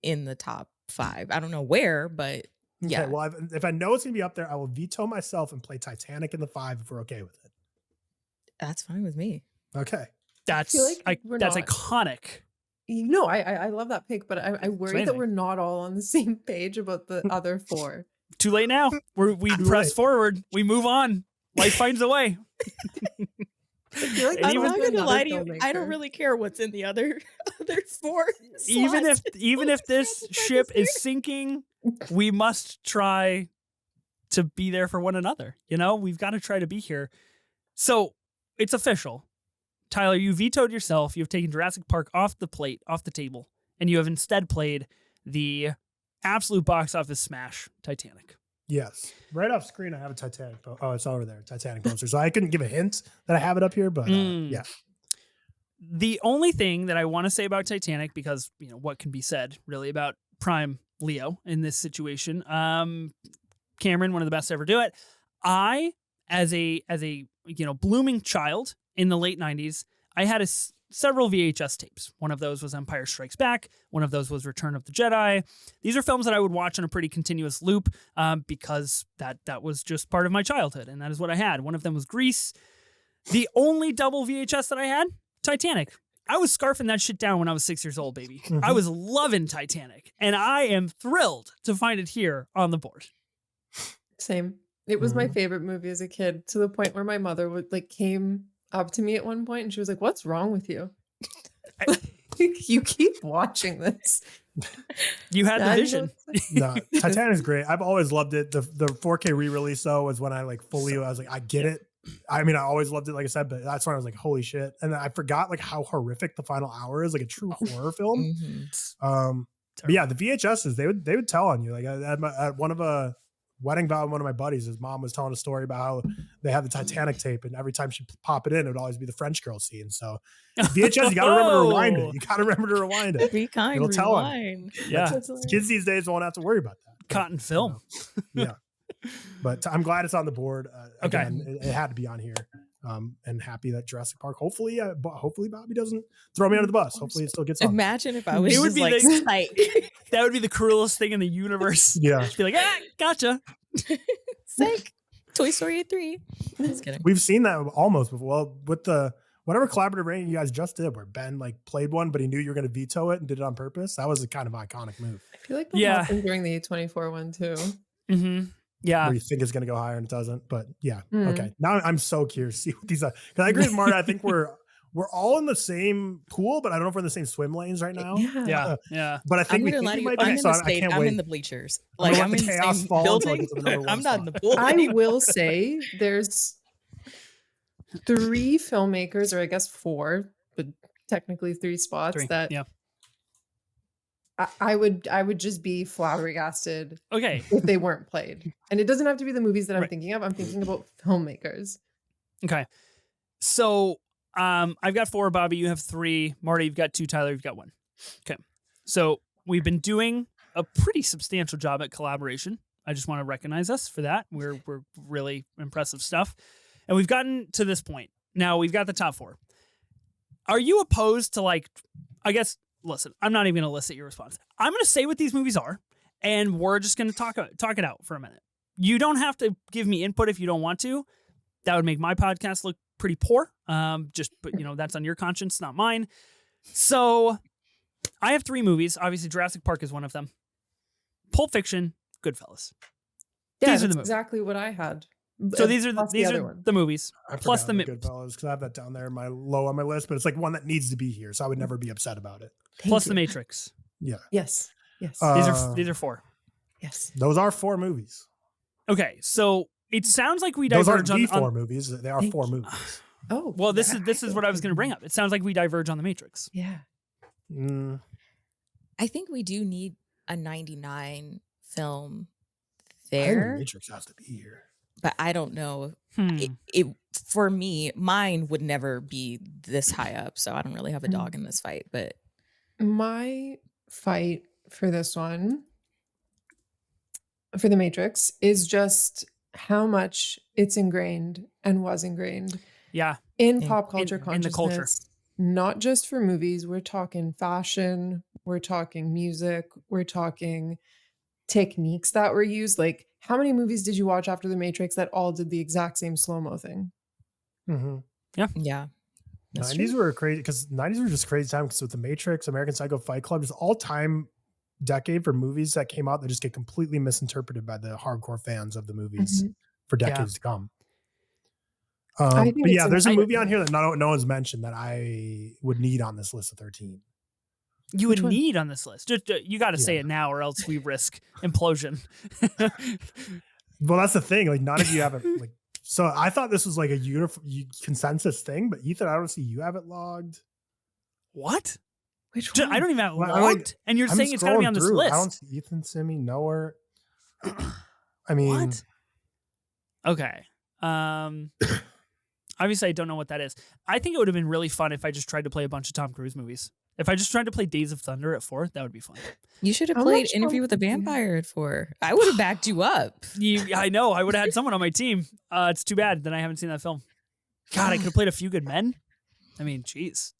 in the top 5. I don't know where, but yeah. Okay, well, if I know it's gonna be up there, I will veto myself and play Titanic in the 5 if we're okay with it. That's fine with me. Okay. That's feel like we're that's not. iconic. No, I love that pick, but I worry that amazing. we're not all on the same page about the other 4. Too late now. We Too press late. forward. We move on. Life finds a way. I feel like And I'm even- not gonna another lie to you. I don't filmmaker. really care what's in the other 4. even slots. if this Jurassic Park ship here. is sinking, we must try to be there for one another. You know, we've got to try to be here. So it's official. Tyler, you vetoed yourself. You've taken Jurassic Park off the plate, off the table, and you have instead played the absolute box office smash, Titanic. Yes. Right off screen, I have a Titanic. Oh, it's over there. Titanic poster. So I couldn't give a hint that I have it up here, but yeah. The only thing that I want to say about Titanic, because you know what can be said really about prime Leo in this situation, Cameron, one of the best to ever do it. I, as a blooming child in the late 90s, I had several VHS tapes. One of those was Empire Strikes Back. One of those was Return of the Jedi. These are films that I would watch on a pretty continuous loop because that was just part of my childhood, and that is what I had. One of them was Grease. The only double VHS that I had, Titanic. I was scarfing that shit down when I was 6 years old, baby. Mhm. I was loving Titanic, and I am thrilled to find it here on the board. Same. It was my Mhm. favorite movie as a kid, to the point where my mother would came up to me at one point and she was like, "What's wrong with you? You keep watching this." You had the vision. No, Titanic's great. I've always loved it. The 4K re-release though was when I like fully I was like, I get it. I mean, I always loved it, like I said, but that's when I was like, holy shit. And then I forgot like how horrific the final hour is, like a true horror film. But yeah, the VHSs, they would tell on you. Like at one of a wedding vow, one of my buddies, his mom was telling a story about how they had the Titanic tape, and every time she pop it in, it would always be the French girl scene. So VHS, you got to remember to rewind it. You got to remember to rewind it. Be kind, it'll tell on rewind. you. Yeah, kids these days won't have to worry about that. Cotton film. Yeah, but I'm glad it's on the board. Again, it had to be on here. And happy that Jurassic Park. Hopefully Bobbi doesn't throw me under the bus. Hopefully it still gets on. Imagine if I was It would just be like psych. That would be the cruelest thing in the universe. Yeah, Just be like, gotcha. Psych. Toy Story 3. Just kidding. we've seen that almost before. Well, with the whatever collaborative rating you guys just did, where Ben like played one, but he knew you were going to veto it and did it on purpose. That was a kind of iconic move. I feel like that happened during the A24 one too. Mm-hmm. Yeah. Where you think it's going to go higher and it doesn't. But yeah. Okay. Now I'm so curious to see what these are. Because I agree with Marta. I think we're all in the same pool, but I don't know if we're in the same swim lanes right now. Yeah. But I think I'm gonna lie to you. I'm in the state. I'm in the bleachers. Like I'm in the same building. I'm not in the pool. I will say there's 3 filmmakers, or I guess 4, but technically 3 spots that I would just be flabbergasted if they weren't played. And it doesn't have to be the movies that I'm thinking of. I'm thinking about filmmakers. Okay. So I've got 4, Bobbi, you have 3, Marta, you've got 2, Tyler, you've got 1. Okay. So we've been doing a pretty substantial job at collaboration. I just want to recognize us for that. We're really impressive stuff. And we've gotten to this point. Now we've got the top 4. Are you opposed to listen, I'm not even going to elicit your response. I'm going to say what these movies are, and we're just going to talk it out for a minute. You don't have to give me input if you don't want to. That would make my podcast look pretty poor. But that's on your conscience, not mine. So I have 3 movies. Obviously, Jurassic Park is one of them. Pulp Fiction, Goodfellas. Yeah, these are the that's movies. exactly what I had. So these are the movies. Plus the Goodfellas, because I have that down there, low on my list, but it's like one that needs to be here, so I would never be upset about it. Plus The Matrix. Yeah. Yes. These are 4. Yes. Those are 4 movies. Okay, so it sounds like we diverge. Those aren't 4 movies. They are 4 movies. Oh, well, this is what I was going to bring up. It sounds like we diverge on The Matrix. Yeah. I think we do need a 99 film I think there. The Matrix has to be here. But I don't know. It for me, mine would never be this high up, so I don't really have a dog in this fight. But my fight for this one, for The Matrix, is just how much it's ingrained and was ingrained. Yeah. In pop culture consciousness. In the culture. Not just for movies. We're talking fashion. We're talking music. We're talking techniques that were used. Like, how many movies did you watch after The Matrix that all did the exact same slow-mo thing? Yeah. 90s were crazy, because 90s were just crazy time, because with The Matrix, American Psycho, Fight Club, just all-time decade for movies that came out that just get completely misinterpreted by the hardcore fans of the movies for decades to come. But yeah, there's a movie on here that no one's mentioned that I would need on this list of 13. You would need on this list. Just you got to say it now, or else we risk implosion. Well, that's the thing. Like, none of you have it. Like, so I thought this was like a consensus thing, but Ethan, I don't see you have it logged. What? Which one? I don't even have it logged, and you're saying it's got to be on this list. I don't see Ethan, Simi, nowhere. I mean, what? Okay. Obviously, I don't know what that is. I think it would have been really fun if I just tried to play a bunch of Tom Cruise movies. If I just tried to play Days of Thunder at 4, that would be fun. You should have played Interview with a Vampire at 4. I would have backed you up. I know. I would have had someone on my team. It's too bad that I haven't seen that film. God, I could have played A Few Good Men. I mean, jeez.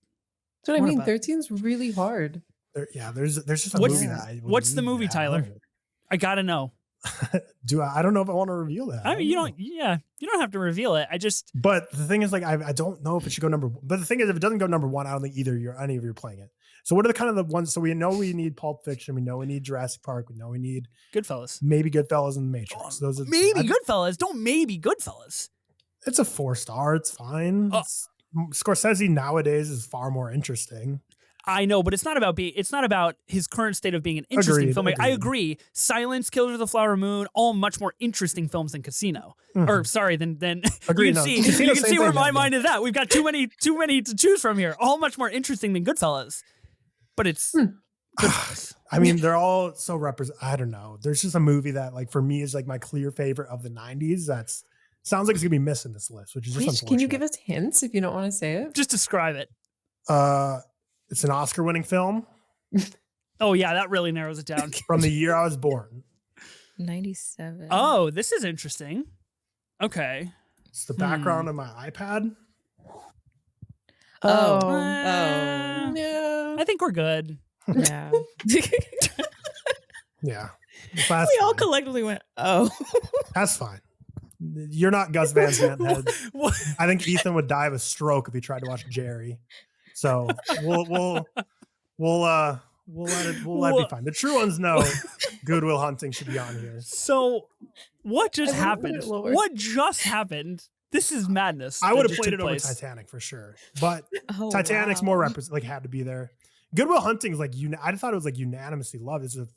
That's what I mean. 13's really hard. There's just a movie that what's the movie, Tyler? I gotta know. I don't know if I want to reveal that. I mean, you don't have to reveal it. But the thing is, like, I don't know if it should go number 1. But the thing is, if it doesn't go number 1, I don't think any of you are playing it. So what are the kind of the ones? So we know we need Pulp Fiction. We know we need Jurassic Park. We know we need Goodfellas. Maybe Goodfellas and The Matrix. Those are Goodfellas. Don't maybe Goodfellas. It's a 4-star. It's fine. Scorsese nowadays is far more interesting. I know, but it's not about his current state of being an interesting filmmaker. I agree. Silence, Killers of the Flower Moon, all much more interesting films than Casino. Or sorry, than Agreed, you can see where my mind is at. We've got too many to choose from here. All much more interesting than Goodfellas. But it's Goodfellas. I mean, they're all so I don't know. There's just a movie that, like, for me is like my clear favorite of the 90s. That's sounds like it's gonna be missing this list, which is just unfortunate. Can you give us hints if you don't want to say it? Just describe it. It's an Oscar-winning film. Oh yeah, that really narrows it down. From the year I was born. 97. Oh, this is interesting. Okay. It's the background of my iPad. No. I think we're good. Yeah. Yeah. We all collectively went, oh. That's fine. You're not Gus Van Sant head. I think Ethan would die of a stroke if he tried to watch Jerry. So we'll let it be fine. The true ones know Good Will Hunting should be on here. So what just happened? What just happened? This is madness. I would have played it over Titanic for sure, but Titanic's more had to be there. Good Will Hunting is like I thought it was like unanimously loved. It's a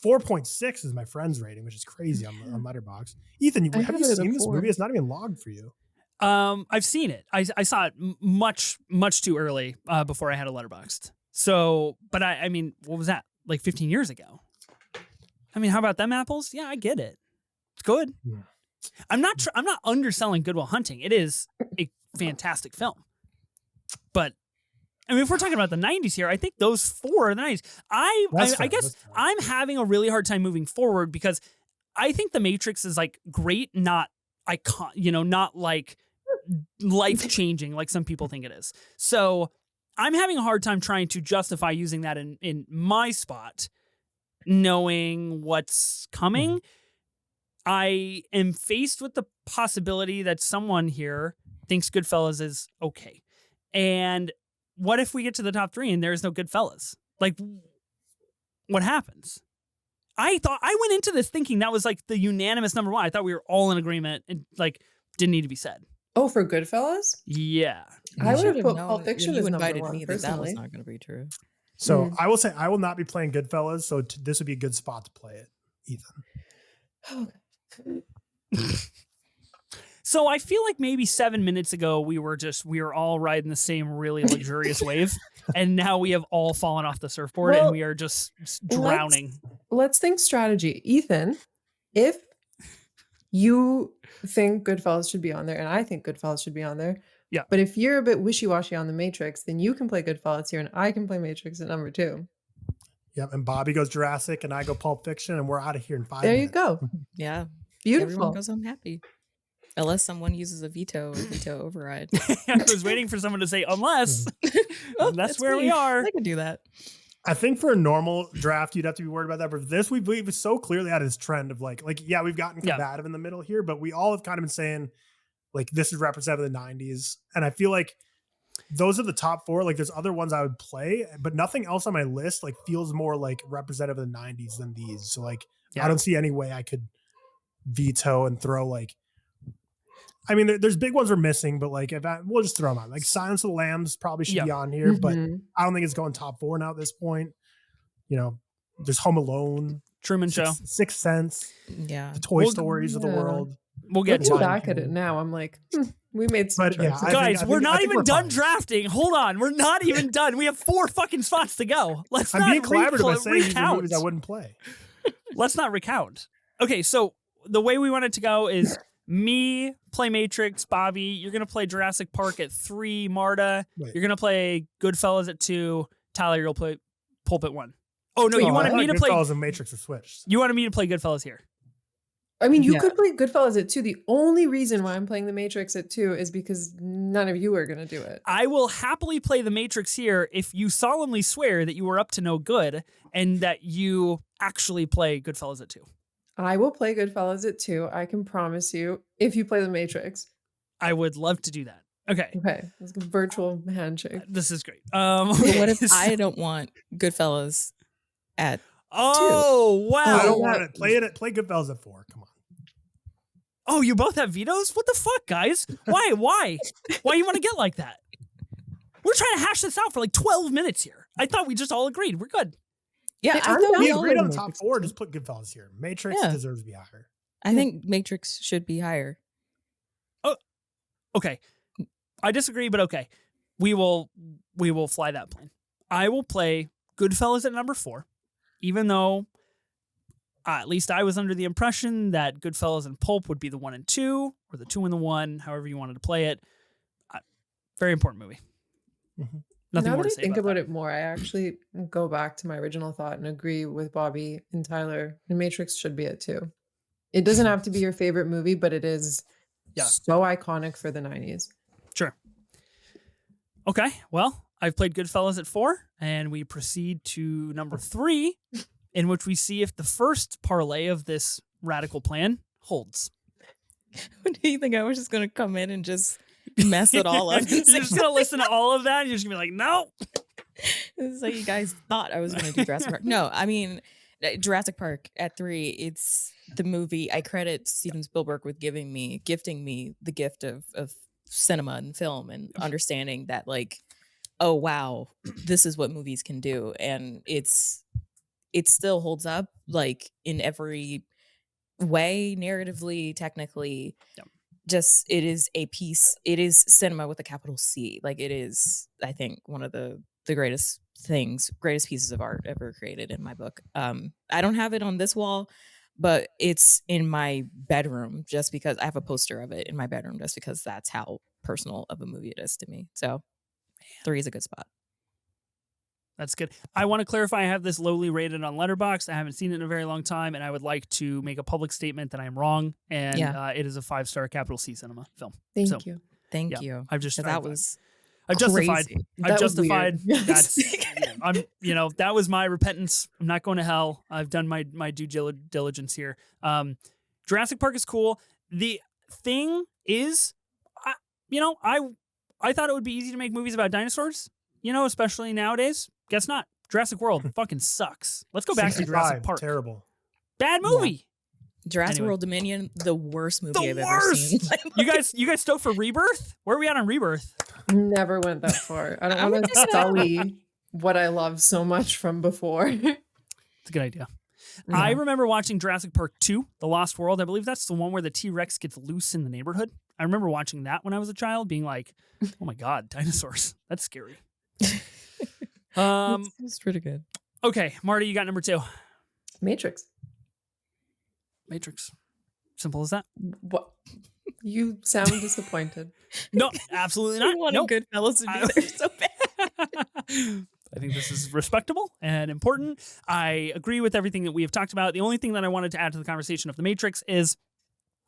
4.6 is my friend's rating, which is crazy on Letterboxd. Ethan, have you seen this movie? It's not even logged for you. I've seen it. I saw it much too early before I had a Letterboxd. So, but I mean, what was that? Like 15 years ago. I mean, how about them apples? Yeah, I get it. It's good. Yeah. I'm not underselling Good Will Hunting. It is a fantastic film. But I mean, if we're talking about the 90s here, I think those four are the 90s. I guess I'm having a really hard time moving forward because I think The Matrix is like great, not not like life-changing like some people think it is. So I'm having a hard time trying to justify using that in my spot, knowing what's coming. I am faced with the possibility that someone here thinks Goodfellas is okay. And what if we get to the top 3 and there's no Goodfellas? Like, what happens? I went into this thinking that was like the unanimous number 1. I thought we were all in agreement and like didn't need to be said. Oh, for Goodfellas? Yeah. I would have put Pulp Fiction as number 1. Me that was not going to be true. So I will say I will not be playing Goodfellas. So this would be a good spot to play it, Ethan. So I feel like maybe 7 minutes ago we were all riding the same really luxurious wave, and now we have all fallen off the surfboard and we are just drowning. Let's think strategy. Ethan, if you think Goodfellas should be on there, and I think Goodfellas should be on there, yeah. But if you're a bit wishy-washy on The Matrix, then you can play Goodfellas here, and I can play Matrix at number 2. Yep, and Bobbi goes Jurassic, and I go Pulp Fiction, and we're out of here in 5 there minutes. There you go. Yeah. Beautiful. Everyone goes home happy. Unless someone uses a veto override. I was waiting for someone to say unless. That's where we are. I can do that. I think for a normal draft, you'd have to be worried about that. But for this, we've so clearly had this trend of like, yeah, we've gotten combative in the middle here, but we all have kind of been saying, like, this is representative of the 90s. And I feel like those are the top 4. Like, there's other ones I would play, but nothing else on my list, like, feels more like representative of the 90s than these. So, like, I don't see any way I could veto and throw, like, I mean, there's big ones we're missing, but like, we'll just throw them out. Like Silence of the Lambs probably should be on here, but I don't think it's going top 4 now at this point. You know, there's Home Alone, Truman Show, Sixth Sense, the Toy Stories of the world. We'll get Looking back at it now. I'm like, we made some choices. Guys, we're not even done drafting. Hold on, we're not even done. We have 4 fucking spots to go. Let's not being collaborative by saying these are movies I wouldn't play. Let's not recount. Okay, so the way we want it to go is. Me play Matrix, Bobbi. You're gonna play Jurassic Park at 3. Marta, you're gonna play Goodfellas at 2. Tyler, you'll play Pulp at 1. Oh no, you wanted me to play Goodfellas and Matrix are switched. You wanted me to play Goodfellas here. I mean, you could play Goodfellas at 2. The only reason why I'm playing The Matrix at 2 is because none of you are gonna do it. I will happily play The Matrix here if you solemnly swear that you were up to no good and that you actually play Goodfellas at 2. I will play Goodfellas at 2. I can promise you if you play The Matrix. I would love to do that. Okay. It's a virtual handshake. This is great. But what if I don't want Goodfellas at 2? Oh, wow. I don't want it. Play Goodfellas at 4. Come on. Oh, you both have vetoes? What the fuck, guys? Why? Why you want to get like that? We're trying to hash this out for like 12 minutes here. I thought we just all agreed. We're good. Yeah, Hey, I I'm thought down We we with all agreed on Matrix top 4. too. Just put Goodfellas here. Matrix Yeah. deserves to be higher. I think Matrix should be higher. Okay. I disagree, but okay. We will fly that plane. I will play Goodfellas at number 4, even though at least I was under the impression that Goodfellas and Pulp would be the 1 and 2, or the 2 and the 1, however you wanted to play it. Very important movie. Mhm. Nothing Now more that to I say think about about that. it more, I actually go back to my original thought and agree with Bobby and Tyler. The Matrix should be it too. It doesn't have to be your favorite movie, but it is Yeah. so iconic for the 90s. Sure. Okay, well, I've played Goodfellas at 4, and we proceed to number 3, in which we see if the first parlay of this radical plan holds. What do you think? I was just going to come in and just mess it all up. You're just going to listen to all of that, and you're just going to be like, no. It's like you guys thought I was going to do Jurassic Park. No, I mean, Jurassic Park at 3, it's the movie. I credit Steven Spielberg with gifting me the gift of cinema and film and understanding that, like, oh, wow, this is what movies can do. And it still holds up, like, in every way, narratively, technically. Yep. Just, it is a piece. It is cinema with a capital C. Like, it is, I think, one of the greatest pieces of art ever created in my book. I don't have it on this wall, but it's in my bedroom just because I have a poster of it in my bedroom just because that's how personal of a movie it is to me. So 3 is a good spot. That's good. I want to clarify, I have this lowly rated on Letterboxd. I haven't seen it in a very long time, and I would like to make a public statement that I am wrong, and it is a 5-star capital C cinema film. Thank you. Thank you. I've just That was I've justified. crazy. I've That was justified. weird. That's that was my repentance. I'm not going to hell. I've done my due diligence here. Jurassic Park is cool. The thing is, I thought it would be easy to make movies about dinosaurs. Especially nowadays. Guess not. Jurassic World fucking sucks. Let's go back to 65, Jurassic Park. Terrible. Bad movie. Jurassic Anyway. World Dominion, the worst movie The I've ever seen. worst. You guys stoked for Rebirth? Where are we at on Rebirth? Never went that far. I don't want to sully what I love so much from before. It's a good idea. Yeah. I remember watching Jurassic Park 2, The Lost World. I believe that's the one where the T-Rex gets loose in the neighborhood. I remember watching that when I was a child, being like, oh my God, dinosaurs. That's scary. It's pretty good. Okay, Marta, you got number 2. Matrix. Matrix. Simple as that. What? You sound disappointed. No, absolutely I not. wanted Nope. Goodfellas to be there so bad. I think this is respectable and important. I agree with everything that we have talked about. The only thing that I wanted to add to the conversation of The Matrix is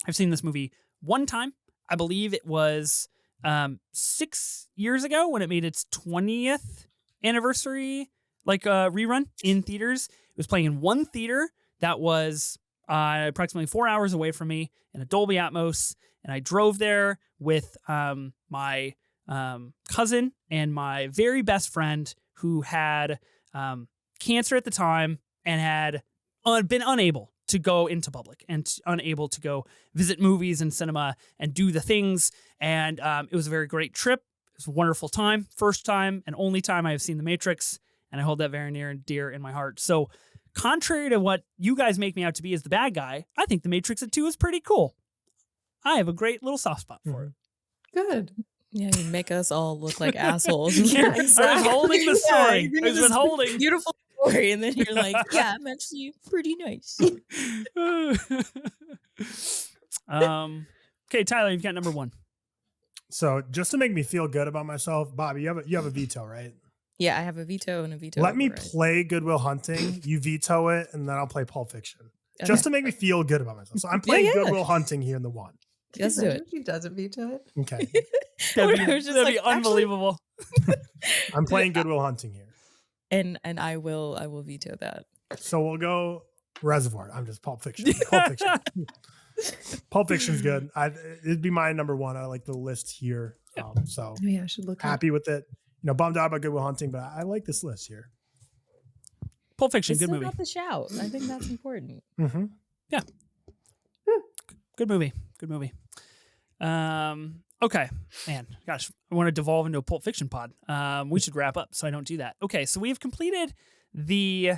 I've seen this movie one time. I believe it was 6 years ago when it made its 20th anniversary rerun in theaters. It was playing in one theater that was approximately 4 hours away from me in a Dolby Atmos, and I drove there with my cousin and my very best friend who had cancer at the time and had been unable to go into public and unable to go visit movies and cinema and do the things. And it was a very great trip. It was a wonderful time. First time and only time I have seen The Matrix, and I hold that very near and dear in my heart. So contrary to what you guys make me out to be as the bad guy, I think The Matrix at 2 is pretty cool. I have a great little soft spot for it. Good. Yeah, you make us all look like assholes. Yeah, I was holding the story. Yeah, I've been holding. Beautiful story, and then you're like, yeah, I'm actually pretty nice. Okay, Tyler, you've got number 1. So just to make me feel good about myself, Bobby, you have a veto, right? Yeah, I have a veto and a veto. Let me override. play Good Will Hunting. You veto it, and then I'll play Pulp Fiction. Just to make me feel good about myself. So I'm playing Good Will Hunting here in the 1. Let's do it. She doesn't veto it. Okay. That'd I was just be like, unbelievable. I'm playing Good Will Hunting here. And I will veto that. So we'll go Reservoir. I'm just Pulp Fiction. Pulp Fiction. Pulp Fiction's good. It'd be my number 1. I like the list here. So Oh, yeah, I should look happy with it. Bummed out about Good Will Hunting, but I like this list here. Pulp Fiction, It's good still movie. got the shout. I think that's important. Mm-hmm. Good movie. Good movie. Okay, man, gosh, I want to devolve into a Pulp Fiction pod. We should wrap up, so I don't do that. Okay, so we have completed the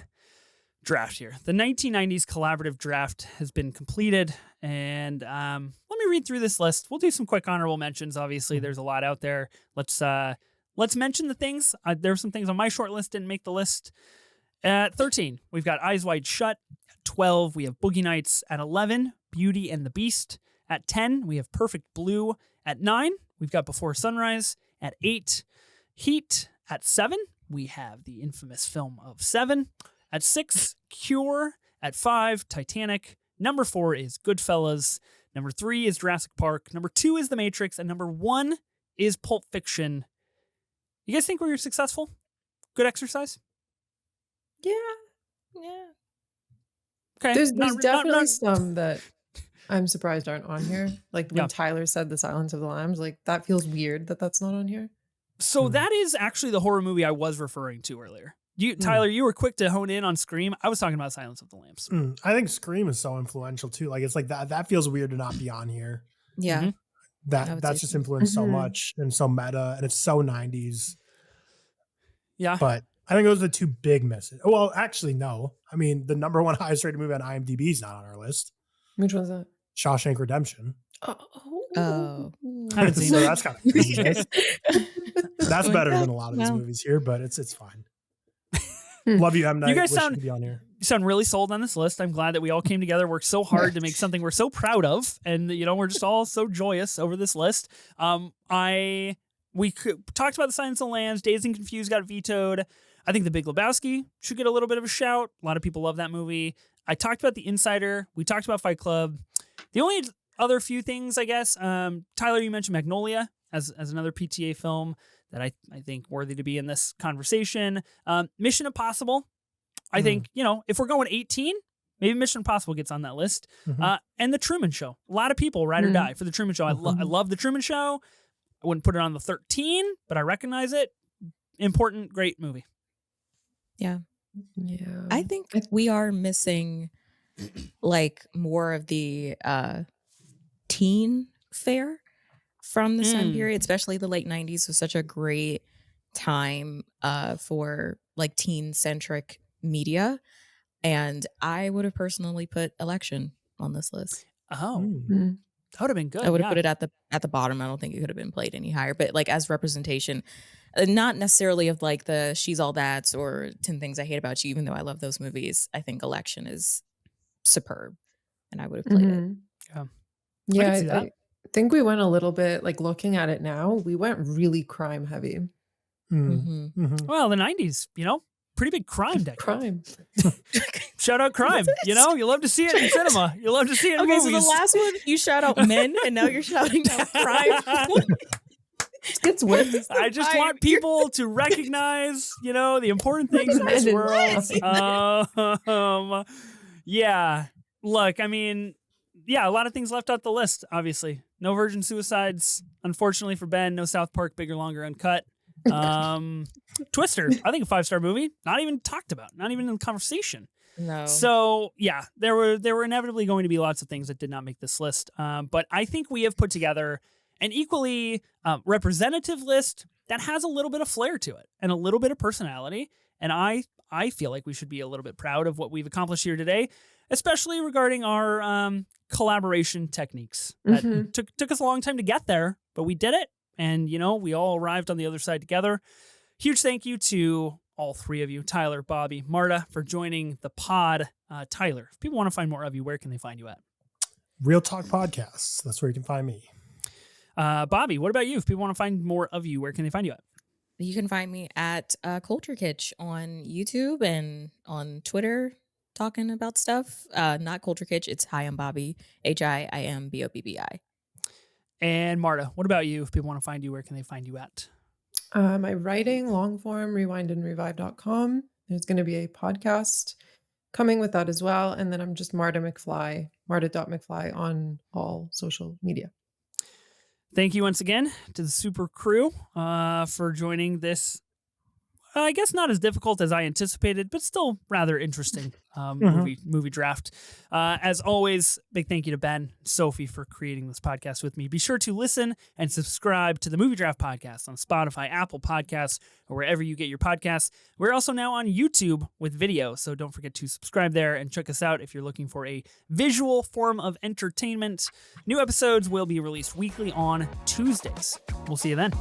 draft here. The 1990s collaborative draft has been completed, and let me read through this list. We'll do some quick honorable mentions. Obviously, there's a lot out there. Let's mention the things. There were some things on my short list didn't make the list. At 13, we've got Eyes Wide Shut. At 12, we have Boogie Nights. At 11, Beauty and the Beast. At 10, we have Perfect Blue. At 9, we've got Before Sunrise. At 8, Heat. At 7, we have the infamous film of 7. At 6, Cure. At 5, Titanic. Number 4 is Goodfellas. Number 3 is Jurassic Park. Number 2 is The Matrix. And number 1 is Pulp Fiction. You guys think we were successful? Good exercise? Yeah. Okay. There's definitely some that I'm surprised aren't on here. Like when Tyler said The Silence of the Lambs, like that feels weird that that's not on here. So that is actually the horror movie I was referring to earlier. Tyler, you were quick to hone in on Scream. I was talking about Silence of the Lambs. I think Scream is so influential too. Like it's like that feels weird to not be on here. Yeah. That's just influenced so much and so meta, and it's so 90s. Yeah. But I think those are the two big misses. Well, actually, no. I mean, the number 1 highest rated movie on IMDb is not on our list. Which one's that? Shawshank Redemption. Oh. I haven't seen So it. that's kind of crazy. That's better than a lot of these movies here, but it's fine. Love you, M. Night. You guys Wish you could be on here. sound really sold on this list. I'm glad that we all came together, worked so hard to make something we're so proud of, and we're just all so joyous over this list. We talked about The Silence of the Lambs. Dazed and Confused got vetoed. I think The Big Lebowski should get a little bit of a shout. A lot of people love that movie. I talked about The Insider. We talked about Fight Club. The only other few things, I guess, Tyler, you mentioned Magnolia as another PTA film that I think worthy to be in this conversation. Mission Impossible. I think, if we're going 18, maybe Mission Impossible gets on that list. And The Truman Show. A lot of people ride or die for The Truman Show. I love The Truman Show. I wouldn't put it on the 13, but I recognize it. Important, great movie. Yeah. Yeah. I think we are missing like more of the teen fare from this time period, especially the late 90s was such a great time for like teen centric media. And I would have personally put Election on this list. Oh, that would have been good. I would have put it at the bottom. I don't think it could have been played any higher, but like as representation, not necessarily of like the She's All That's or 10 Things I Hate About You, even though I love those movies. I think Election is superb, and I would have played it. Yeah, I think we went a little bit, like looking at it now, we went really crime heavy. Well, the 90s, pretty big crime decade. Crime. Shout out crime. You love to see it in cinema. You love to see it in movies. So the last one, you shout out men, and now you're shouting out crime. It's worse. I just want people to recognize, the important things in this world. Yeah. Look, I mean, a lot of things left out the list, obviously. No Virgin Suicides, unfortunately for Ben. No South Park, Bigger, Longer, Uncut. Twister, I think a 5-star movie. Not even talked about. Not even in the conversation. No. So, yeah, there were inevitably going to be lots of things that did not make this list. But I think we have put together an equally representative list that has a little bit of flair to it and a little bit of personality. And I feel like we should be a little bit proud of what we've accomplished here today, especially regarding our collaboration techniques. That took us a long time to get there, but we did it. And, we all arrived on the other side together. Huge thank you to all three of you, Tyler, Bobbi, Marta, for joining the pod. Tyler, if people want to find more of you, where can they find you at? Real Talk Podcasts. That's where you can find me. Bobbi, what about you? If people want to find more of you, where can they find you at? You can find me at Culture Kitsch on YouTube and on Twitter talking about stuff. Not Culture Kitsch. It's Hi, I'm Bobbi. HIIMBOBBI. And Marta, what about you? If people want to find you, where can they find you at? My writing, long form, rewindandrevive.com. There's going to be a podcast coming with that as well. And then I'm just Marta McFly, marta.mcfly on all social media. Thank you once again to the super crew for joining this I guess not as difficult as I anticipated, but still rather interesting movie draft. As always, big thank you to Ben and Sophie for creating this podcast with me. Be sure to listen and subscribe to the Movie Draft Podcast on Spotify, Apple Podcasts, or wherever you get your podcasts. We're also now on YouTube with video, so don't forget to subscribe there and check us out if you're looking for a visual form of entertainment. New episodes will be released weekly on Tuesdays. We'll see you then.